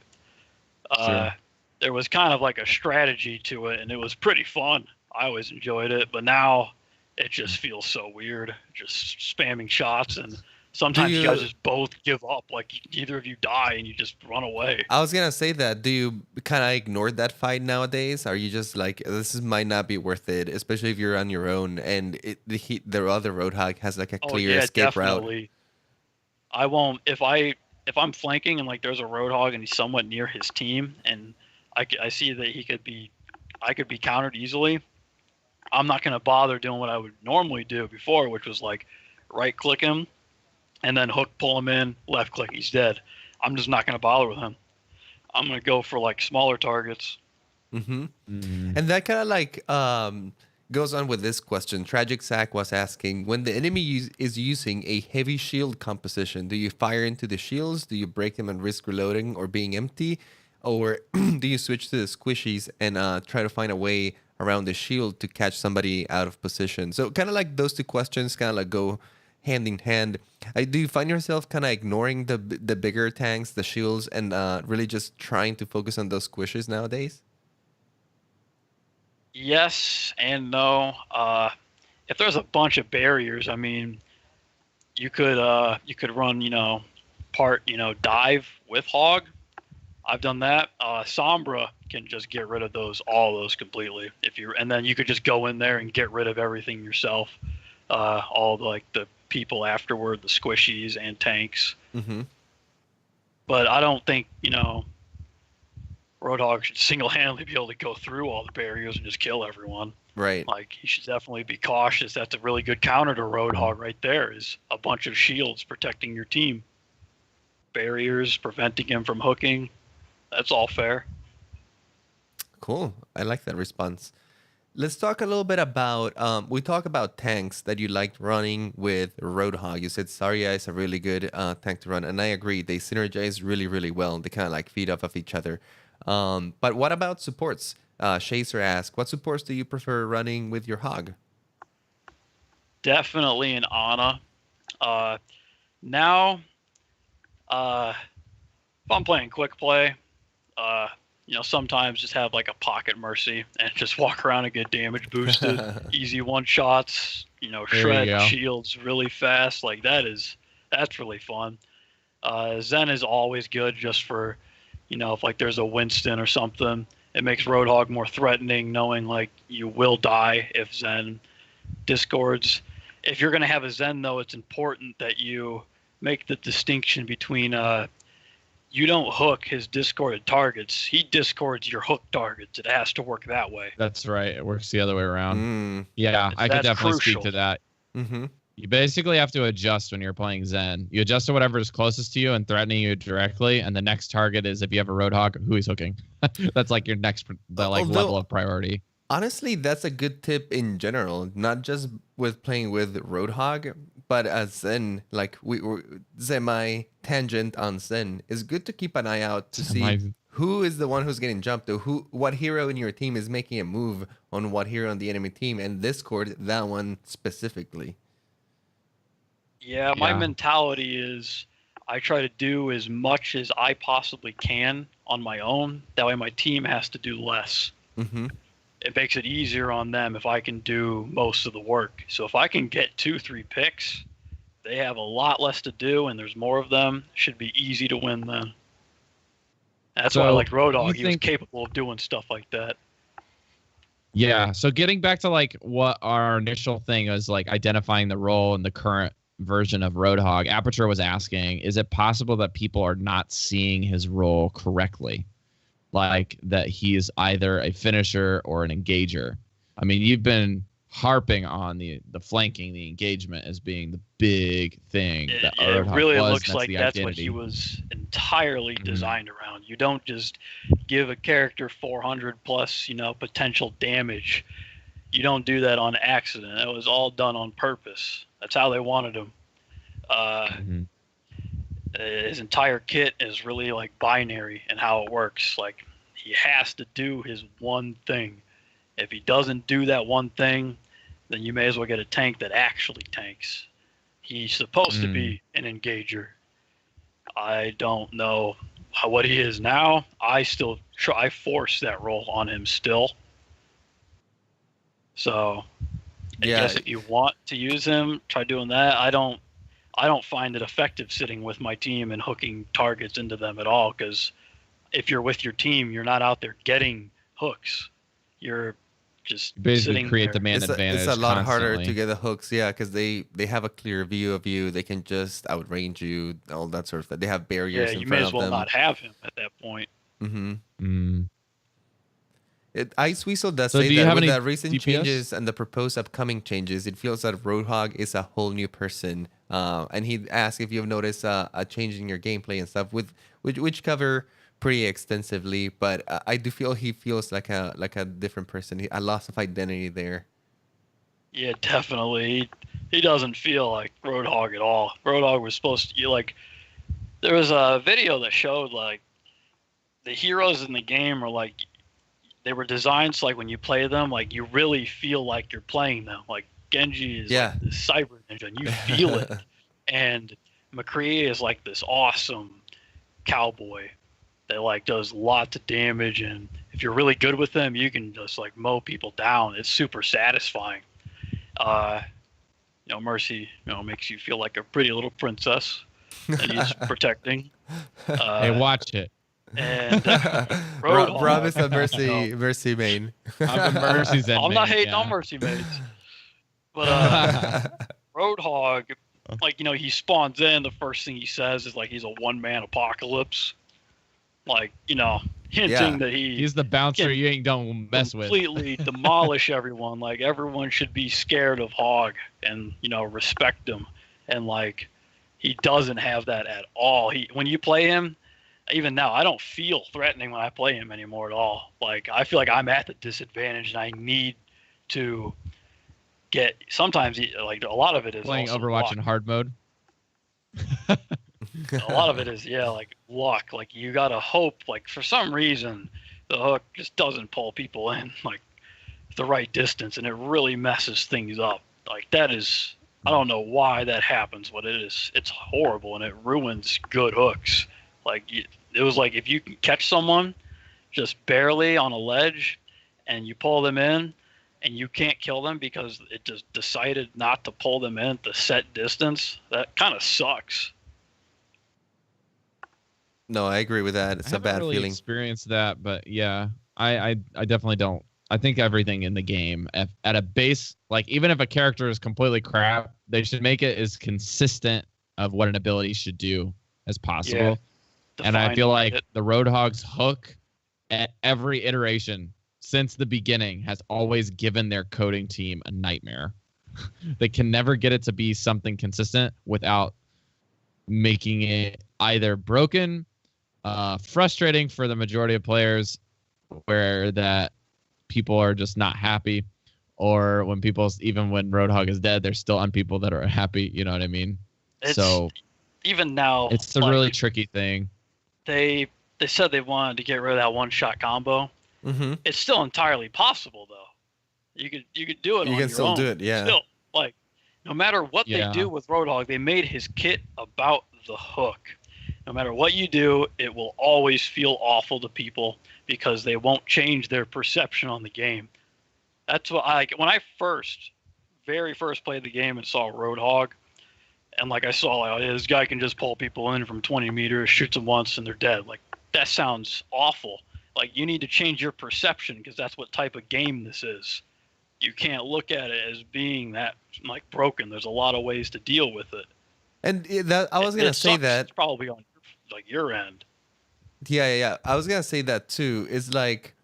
Sure. There was kind of like a strategy to it, and it was pretty fun. I always enjoyed it, but now it just feels so weird, just spamming shots, and sometimes you guys just both give up. Like either of you die and you just run away. I was gonna say that. Do you kind of ignore that fight nowadays? Are you just like, might not be worth it, especially if you're on your own and the other Roadhog has like a clear escape definitely. route? I won't if I'm flanking and like there's a Roadhog and he's somewhat near his team and I see that I could be countered easily. I'm not gonna bother doing what I would normally do before, which was like right click him and then hook pull him in, left click, he's dead. I'm just not gonna bother with him. I'm gonna go for like smaller targets. Mm-hmm. And that kind of like goes on with this question. Tragic Sack was asking, when the enemy is using a heavy shield composition, do you fire into the shields? Do you break them and risk reloading or being empty? Or do you switch to the squishies and try to find a way around the shield to catch somebody out of position? So kind of like those two questions kind of like go hand in hand. Do you find yourself kind of ignoring the bigger tanks, the shields, and really just trying to focus on those squishes nowadays? Yes and no. If there's a bunch of barriers, I mean, you could run, dive with Hog. I've done that. Sombra can just get rid of all those completely. And then you could just go in there and get rid of everything yourself. All the people afterward, the squishies and tanks. Mm-hmm. But I don't think Roadhog should single-handedly be able to go through all the barriers and just kill everyone. Right. Like he should definitely be cautious. That's a really good counter to Roadhog right there. Is a bunch of shields protecting your team. Barriers preventing him from hooking. That's all fair. Cool. I like that response. Let's talk a little bit about, we talk about tanks that you liked running with Roadhog. You said Zarya is a really good tank to run, and I agree. They synergize really, really well. They kind of like feed off of each other. But what about supports? Chaser asked, what supports do you prefer running with your Hog? Definitely an Ana. Now, if I'm playing quick play, sometimes just have like a pocket mercy and just walk around and get damage boosted. Easy one shots, shred shields really fast. Like that's really fun. Zen is always good just for, if like there's a Winston or something. It makes Roadhog more threatening, knowing like you will die if Zen discords. If you're gonna have a Zen though, it's important that you make the distinction between you don't hook his discorded targets. He discords your hook targets. It has to work that way. That's right. It works the other way around. Yeah, I could definitely speak to that. Mm-hmm. You basically have to adjust when you're playing Zen. You adjust to whatever is closest to you and threatening you directly, and the next target is if you have a Roadhog, who he's hooking. That's like your next level of priority. Honestly, that's a good tip in general, not just with playing with Roadhog, but as Zen, like we were semi-tangent on Zen, it's good to keep an eye out to see who is the one who's getting jumped, or what hero in your team is making a move on what hero on the enemy team, and discord that one specifically. Yeah, my mentality is I try to do as much as I possibly can on my own. That way my team has to do less. Mm-hmm. It makes it easier on them if I can do most of the work. So if I can get 2-3 picks, they have a lot less to do, and there's more of them. It should be easy to win then. That's why I like Roadhog. He was capable of doing stuff like that. Yeah. So getting back to like what our initial thing was, like identifying the role in the current version of Roadhog, Aperture was asking, is it possible that people are not seeing his role correctly? Like that he is either a finisher or an engager. I mean, you've been harping on the flanking, the engagement as being the big thing. It really looks like that's what he was entirely designed around. You don't just give a character 400 plus, potential damage. You don't do that on accident. It was all done on purpose. That's how they wanted him. His entire kit is really like binary in how it works. Like he has to do his one thing. If he doesn't do that one thing, then you may as well get a tank that actually tanks. He's supposed to be an engager. I don't know what he is now. I force that role on him still. So I guess if you want to use him, try doing that. I don't find it effective sitting with my team and hooking targets into them at all, because if you're with your team, you're not out there getting hooks. You're just basically sitting create there. the man advantage. It's a lot harder constantly. to get the hooks, yeah, because they have a clear view of you. They can just outrange you, all that sort of stuff. They have barriers Yeah, in you may front as of well them. not have him at that point. Mm-hmm. Ice Weasel does So say do you that have with any the recent DPS? changes and the proposed upcoming changes, it feels that Roadhog is a whole new person. And he asked if you've noticed a change in your gameplay and stuff, which cover pretty extensively. But I do feel he feels like a different person, a loss of identity there. Yeah, definitely. He doesn't feel like Roadhog at all. Roadhog was supposed to like. There was a video that showed like the heroes in the game are like they were designed so like when you play them, like you really feel like you're playing them. Like Genji is like this cyber ninja, and you feel it. And McCree is like this awesome cowboy that like does lots of damage, and if you're really good with them, you can just like mow people down. It's super satisfying. Mercy, makes you feel like a pretty little princess that he's protecting. Hey, watch it. And Rob is a Mercy main. I'm a Mercy's end I'm not main, hating yeah. on Mercy mains, but Roadhog, like he spawns in. The first thing he says is like he's a one-man apocalypse, like hinting that he's the bouncer you ain't don't mess with. Completely demolish everyone. Like everyone should be scared of Hog and respect him, and like he doesn't have that at all. When you play him, even now, I don't feel threatening when I play him anymore at all. Like I feel like I'm at the disadvantage, and I need to get. Sometimes like a lot of it is playing also Overwatch luck. in hard mode. A lot of it is like luck. Like you gotta hope. Like for some reason, the hook just doesn't pull people in like the right distance, and it really messes things up. Like that is, I don't know why that happens, but it's horrible, and it ruins good hooks. Like it was like if you can catch someone just barely on a ledge, and you pull them in, and you can't kill them because it just decided not to pull them in at the set distance. That kind of sucks. No, I agree with that. It's a bad really feeling. Experienced that, but yeah, I definitely don't. I think everything in the game at a base, like even if a character is completely crap, they should make it as consistent of what an ability should do as possible. Yeah, and I feel like the Roadhog's hook at every iteration since the beginning has always given their coding team a nightmare. They can never get it to be something consistent without making it either broken, frustrating for the majority of players, where that people are just not happy, or when even when Roadhog is dead, there's still people that are happy. You know what I mean? So even now, it's a really tricky thing. They said they wanted to get rid of that one-shot combo. Mm-hmm. It's still entirely possible, though. You could do it. You can still do it, yeah. Still, like no matter what they do with Roadhog, they made his kit about the hook. No matter what you do, it will always feel awful to people because they won't change their perception on the game. That's what when I very first played the game and saw Roadhog, and like I saw like, this guy can just pull people in from 20 meters, shoots them once, and they're dead. Like that sounds awful. Like you need to change your perception because that's what type of game this is. You can't look at it as being that like broken. There's a lot of ways to deal with it. And I was gonna say that it's probably on your end. Yeah. I was gonna say that too. It's like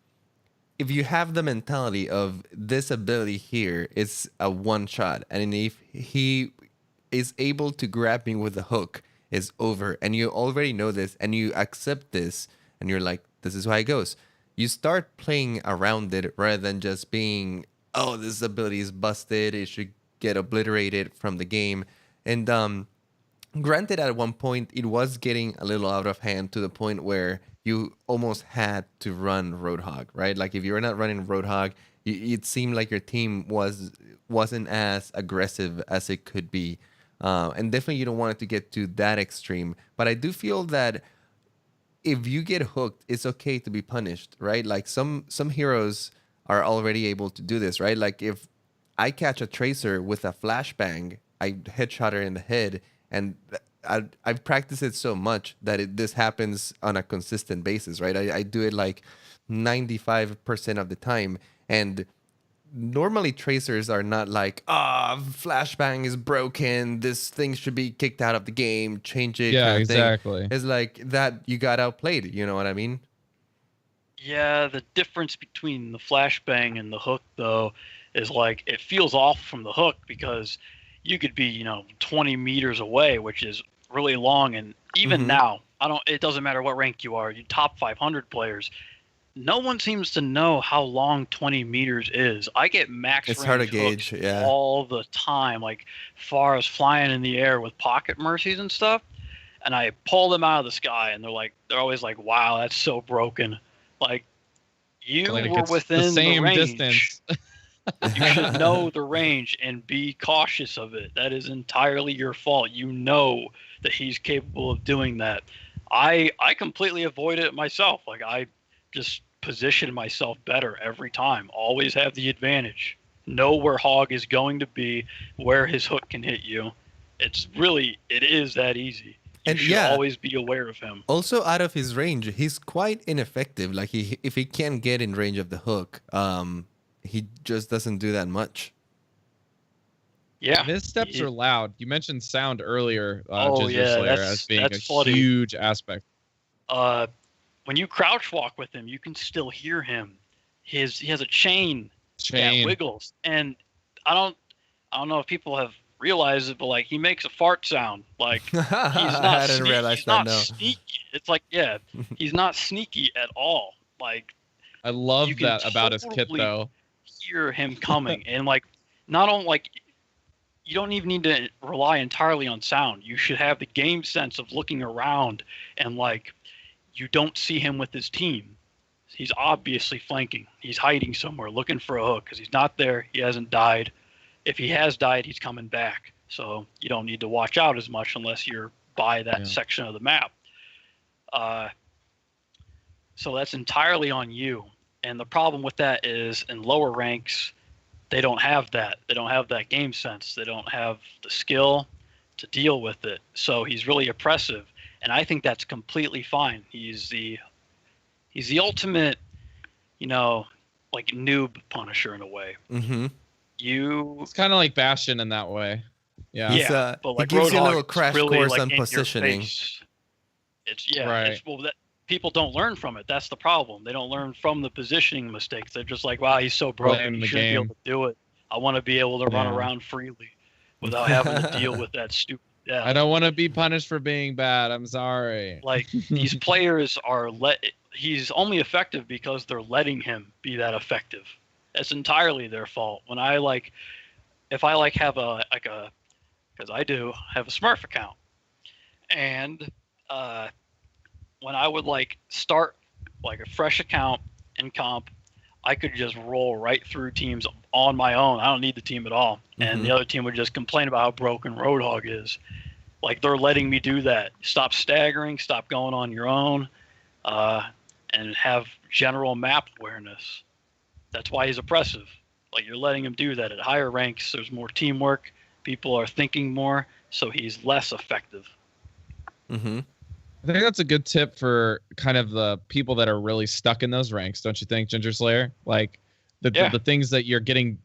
if you have the mentality of this ability here, it's a one shot, and if he is able to grab me with the hook, it's over. And you already know this, and you accept this, and you're like, this is how it goes. You start playing around it rather than just being, oh, this ability is busted. It should get obliterated from the game. And Granted, at one point it was getting a little out of hand to the point where you almost had to run Roadhog, right? Like if you were not running Roadhog, it seemed like your team wasn't as aggressive as it could be, and definitely you don't want it to get to that extreme. But I do feel that if you get hooked, it's okay to be punished, right? Like some heroes are already able to do this, right? Like if I catch a tracer with a flashbang, I headshot her in the head, and I've practiced it so much that this happens on a consistent basis, right? I do it like 95% of the time, and normally tracers are not like, flashbang is broken, this thing should be kicked out of the game, change it. Yeah, kind of thing. exactly. It's like that you got outplayed, you know what I mean? Yeah, the difference between the flashbang and the hook, though, is like it feels off from the hook because you could be, 20 meters away, which is really long. And even now, it doesn't matter what rank you are, you top 500 players, no one seems to know how long 20 meters is. I get max It's range hard to gauge, hooks yeah. all the time, like far as flying in the air with pocket mercies and stuff. And I pull them out of the sky, and they're always like, "Wow, that's so broken." Like, you Like were it's within the same range. distance. You should know the range and be cautious of it. That is entirely your fault. You know that he's capable of doing that. I completely avoid it myself. Like, I just position myself better every time. Always have the advantage. Know where Hog is going to be, where his hook can hit you. It is that easy. You And should always be aware of him. Also out of his range, he's quite ineffective. Like if he can't get in range of the hook, he just doesn't do that much. Yeah. Missteps are loud. You mentioned sound earlier, Oh, yeah, Gingerslayer, as being a funny. huge aspect. When you crouch walk with him, you can still hear him. He has a chain that wiggles, and I don't know if people have realized it, but like he makes a fart sound. Like he's not I didn't sneaky. realize He's that. not No. sneaky. It's like he's not sneaky at all. Like I love you can that about his kit, totally though. hear him coming, and like not only like you don't even need to rely entirely on sound. You should have the game sense of looking around, and like you don't see him with his team. He's obviously flanking. He's hiding somewhere, looking for a hook because he's not there. He hasn't died. If he has died, he's coming back. So you don't need to watch out as much unless you're by that section of the map. So that's entirely on you. And the problem with that is in lower ranks, they don't have that. They don't have that game sense. They don't have the skill to deal with it. So he's really oppressive. And I think that's completely fine. He's the ultimate, like noob Punisher in a way. Mm-hmm. It's kind of like Bastion in that way. Yeah. But like he gives you a Roadhog, little crash really course like on positioning. Right. People don't learn from it. That's the problem. They don't learn from the positioning mistakes. They're just like, wow, he's so broken. He shouldn't be able to do it. I want to be able to run around freely without having to deal with that stupid death. I don't want to be punished for being bad. I'm sorry. Like these players he's only effective because they're letting him be that effective. It's entirely their fault. When if I have because I do have a Smurf account, and when I would start like a fresh account in comp, I could just roll right through teams on my own. I don't need the team at all. And the other team would just complain about how broken Roadhog is. Like they're letting me do that. Stop staggering, stop going on your own, and have general map awareness. That's why he's oppressive. Like you're letting him do that. At higher ranks, there's more teamwork. People are thinking more, so he's less effective. Mm-hmm. I think that's a good tip for kind of the people that are really stuck in those ranks, don't you think, Gingerslayer? Like the things that you're getting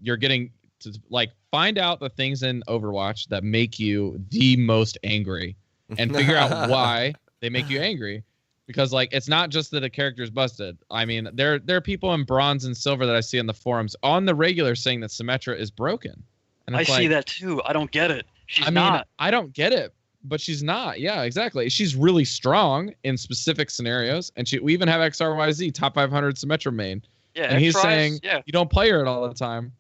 to like find out the things in Overwatch that make you the most angry and figure out why they make you angry. Because like it's not just that a character is busted. I mean, there are people in bronze and silver that I see in the forums on the regular saying that Symmetra is broken. And I see that too. I don't get it. She's not. I mean, I don't get it. But she's not. Yeah, exactly. She's really strong in specific scenarios. And we even have XRYZ, top 500 Symmetra main. Yeah, and he's saying you don't play her all the time,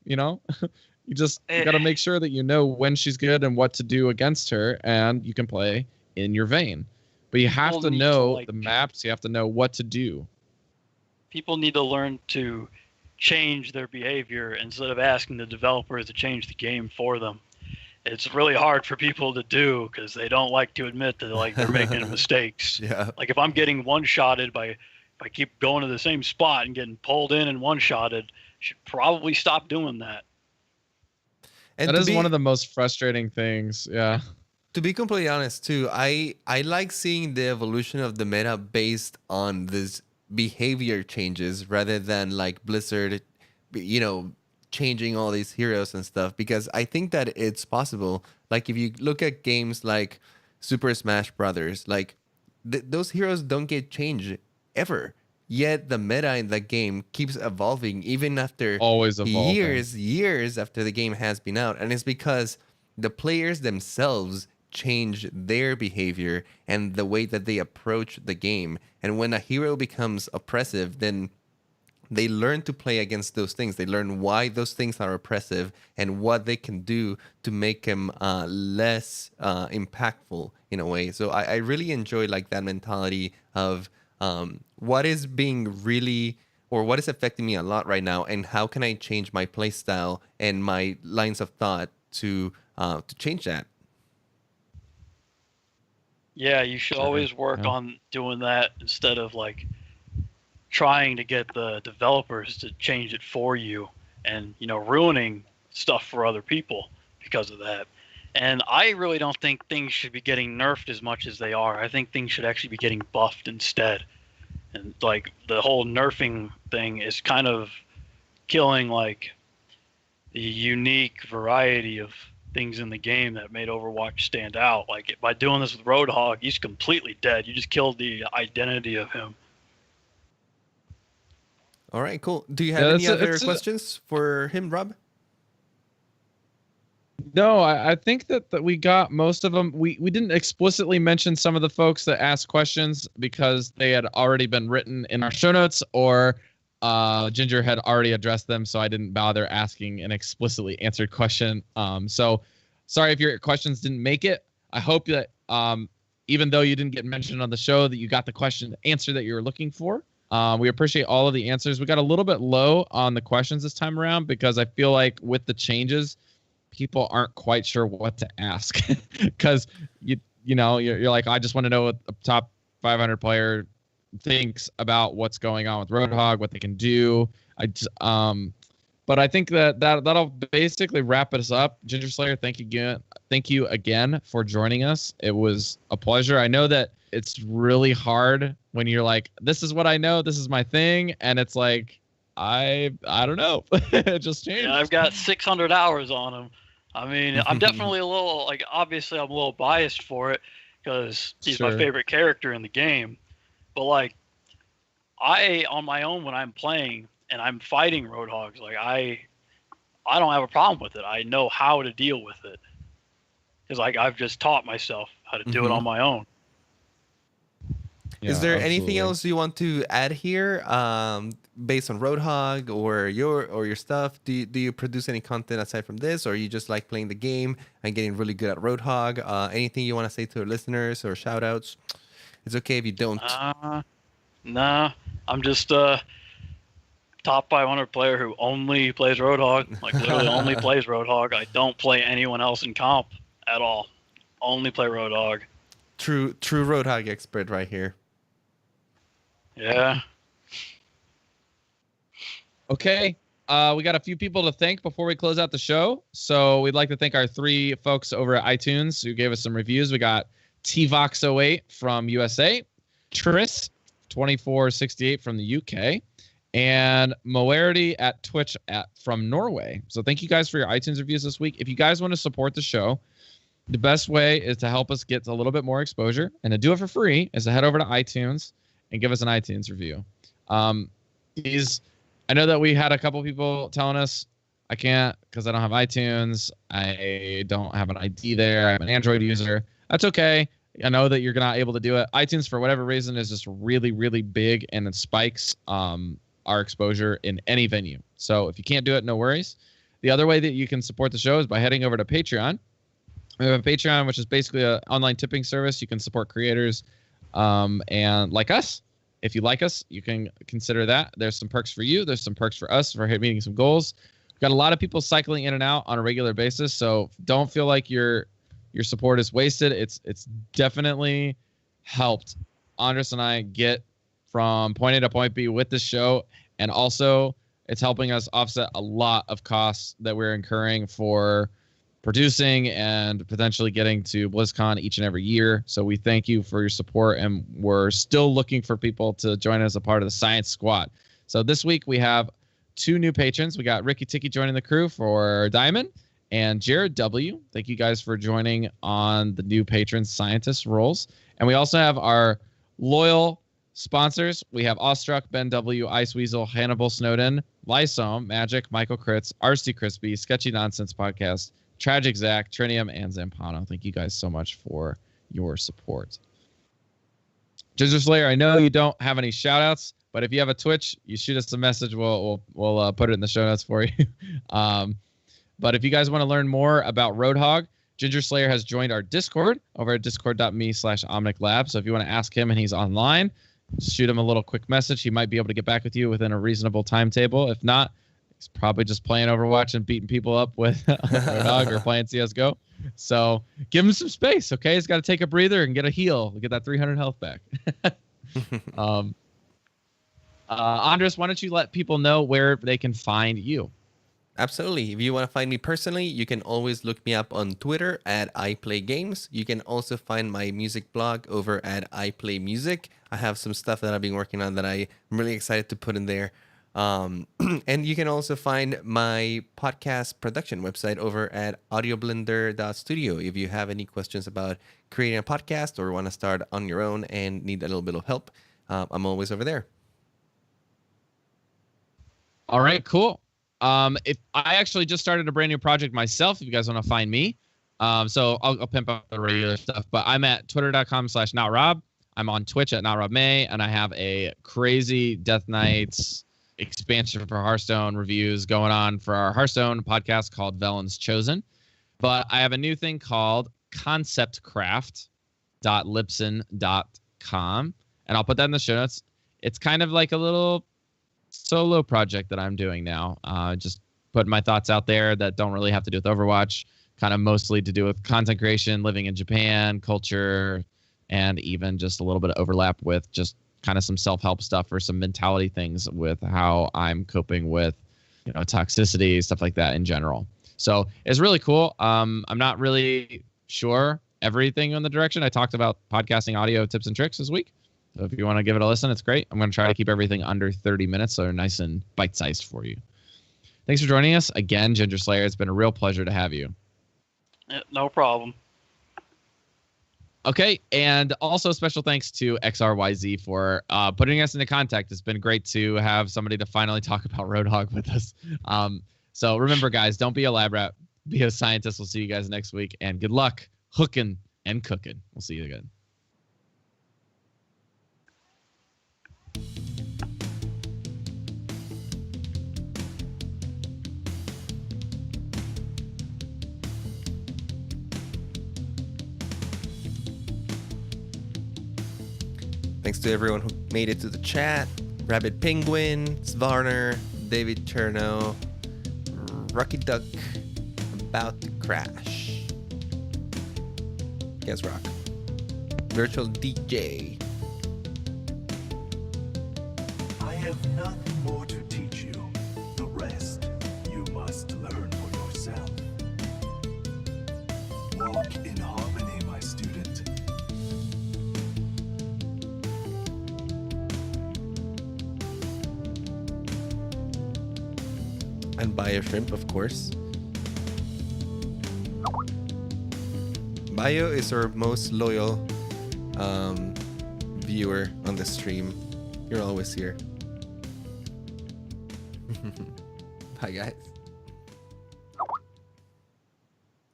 You got to make sure that you know when she's good and what to do against her, and you can play in your vein. But you have to know the maps. You have to know what to do. People need to learn to change their behavior instead of asking the developers to change the game for them. It's really hard for people to do because they don't like to admit that they're making mistakes. Yeah. Like if I'm getting one-shotted if I keep going to the same spot and getting pulled in and one-shotted, should probably stop doing that. And that is one of the most frustrating things. Yeah. To be completely honest, too, I like seeing the evolution of the meta based on this behavior changes rather than like Blizzard, changing all these heroes and stuff, because I think that it's possible. Like if you look at games like Super Smash Brothers, like those heroes don't get changed ever. Yet the meta in the game keeps evolving even after always evolving. years after the game has been out. And it's because the players themselves change their behavior and the way that they approach the game. And when a hero becomes oppressive, then they learn to play against those things. They learn why those things are oppressive and what they can do to make them less impactful in a way. So I really enjoy like that mentality of what is being really, or what is affecting me a lot right now, and how can I change my play style and my lines of thought to change that. Yeah, you should always work on doing that instead of like trying to get the developers to change it for you and, ruining stuff for other people because of that. And I really don't think things should be getting nerfed as much as they are. I think things should actually be getting buffed instead. And like the whole nerfing thing is kind of killing like the unique variety of things in the game that made Overwatch stand out. Like by doing this with Roadhog, he's completely dead. You just killed the identity of him. All right, cool. Do you have any other questions for him, Rob? No, I think that we got most of them. We didn't explicitly mention some of the folks that asked questions because they had already been written in our show notes, or Ginger had already addressed them, so I didn't bother asking an explicitly answered question. So sorry if your questions didn't make it. I hope that even though you didn't get mentioned on the show, that you got the answer that you were looking for. We appreciate all of the answers. We got a little bit low on the questions this time around because I feel like with the changes, people aren't quite sure what to ask because you're like, I just want to know what the top 500 player thinks about what's going on with Roadhog, what they can do. But I think that'll basically wrap us up. Gingerslayer, thank you again for joining us. It was a pleasure. I know that it's really hard when you're like, this is what I know, this is my thing, and it's like, I don't know. It just changed. Yeah, I've got 600 hours on him. I mean, I'm definitely a little, like, obviously I'm a little biased for it because he's my favorite character in the game. But, like, on my own, when I'm playing and I'm fighting Roadhogs, like, I don't have a problem with it. I know how to deal with it. Because, like, I've just taught myself how to do it on my own. Yeah, is there anything else you want to add here, based on Roadhog or your stuff? Do you produce any content aside from this, or you just like playing the game and getting really good at Roadhog? Anything you want to say to our listeners or shout outs? It's okay if you don't. Nah, I'm just top 500 player who only plays Roadhog. Like literally only plays Roadhog. I don't play anyone else in comp at all. Only play Roadhog. True Roadhog expert right here. Yeah. Okay. We got a few people to thank before we close out the show. So we'd like to thank our 3 folks over at iTunes who gave us some reviews. We got TVox08 from USA, Tris2468 from the UK, and Moerity at Twitch from Norway. So thank you guys for your iTunes reviews this week. If you guys want to support the show, the best way is to help us get a little bit more exposure, and to do it for free is to head over to iTunes and give us an iTunes review. I know that we had a couple people telling us I can't because I don't have iTunes. I don't have an ID there. I'm an Android user. That's okay. I know that you're not able to do it. iTunes, for whatever reason, is just really, really big, and it spikes our exposure in any venue. So if you can't do it, no worries. The other way that you can support the show is by heading over to Patreon. We have a Patreon, which is basically an online tipping service. You can support creators and like us. If you like us, you can consider that. There's some perks for you. There's some perks for us for meeting some goals. We've got a lot of people cycling in and out on a regular basis, so don't feel like your support is wasted. It's definitely helped Andres and I get from point A to point B with this show, and also it's helping us offset a lot of costs that we're incurring for producing and potentially getting to BlizzCon each and every year. So we thank you for your support, and we're still looking for people to join as a part of the Science Squad. So this week we have 2 new patrons. We got Ricky Ticky joining the crew for Diamond, and Jared W. Thank you guys for joining on the new patron scientist roles. And we also have our loyal sponsors. We have Awestruck, Ben W., Ice Weasel, Hannibal Snowden, Lysome, Magic, Michael Kritz, RC Crispy, Sketchy Nonsense Podcast, Tragic Zach, Trinium, and Zampano. Thank you guys so much for your support. Gingerslayer, I know you don't have any shout outs, but if you have a Twitch, you shoot us a message. We'll put it in the show notes for you. But if you guys want to learn more about Roadhog, Gingerslayer has joined our Discord over at discord.me/OmnicLab. So if you want to ask him and he's online, just shoot him a little quick message. He might be able to get back with you within a reasonable timetable. If not, he's probably just playing Overwatch and beating people up with Roadhog or playing CSGO. So give him some space, okay? He's got to take a breather and get a heal. Get that 300 health back. Andres, why don't you let people know where they can find you? Absolutely. If you want to find me personally, you can always look me up on Twitter at iPlayGames. You can also find my music blog over at iPlayMusic. I have some stuff that I've been working on that I'm really excited to put in there. And you can also find my podcast production website over at audioblender.studio. If you have any questions about creating a podcast or want to start on your own and need a little bit of help, I'm always over there. All right, cool. If I actually just started a brand new project myself, if you guys want to find me, so I'll pimp up the regular stuff, but I'm at twitter.com/notrob. I'm on Twitch at notrobmay, and I have a crazy Death Knights expansion for Hearthstone reviews going on for our Hearthstone podcast called Velen's Chosen. But I have a new thing called conceptcraft.libsyn.com, and I'll put that in the show notes. It's kind of like a little solo project that I'm doing now. Just putting my thoughts out there that don't really have to do with Overwatch, kind of mostly to do with content creation, living in Japan, culture, and even just a little bit of overlap with just kind of some self-help stuff or some mentality things with how I'm coping with, toxicity, stuff like that in general. So it's really cool. I'm not really sure everything on the direction. I talked about podcasting audio tips and tricks this week. So if you want to give it a listen, it's great. I'm going to try to keep everything under 30 minutes, so they're nice and bite-sized for you. Thanks for joining us again, Gingerslayer. It's been a real pleasure to have you. Yeah, no problem. Okay, and also special thanks to XRYZ for putting us into contact. It's been great to have somebody to finally talk about Roadhog with us. So remember, guys, don't be a lab rat. Be a scientist. We'll see you guys next week, and good luck hooking and cooking. We'll see you again. Thanks to everyone who made it to the chat. Rabbit Penguin, Svarner, David Cherno, Rocky Duck, About to Crash. Guess Rock. Virtual DJ. I have nothing more to teach you. The rest you must learn for yourself. Walk in harmony, my student. And Bio Shrimp, of course. Bio is our most loyal viewer on the stream. You're always here. Bye, guys.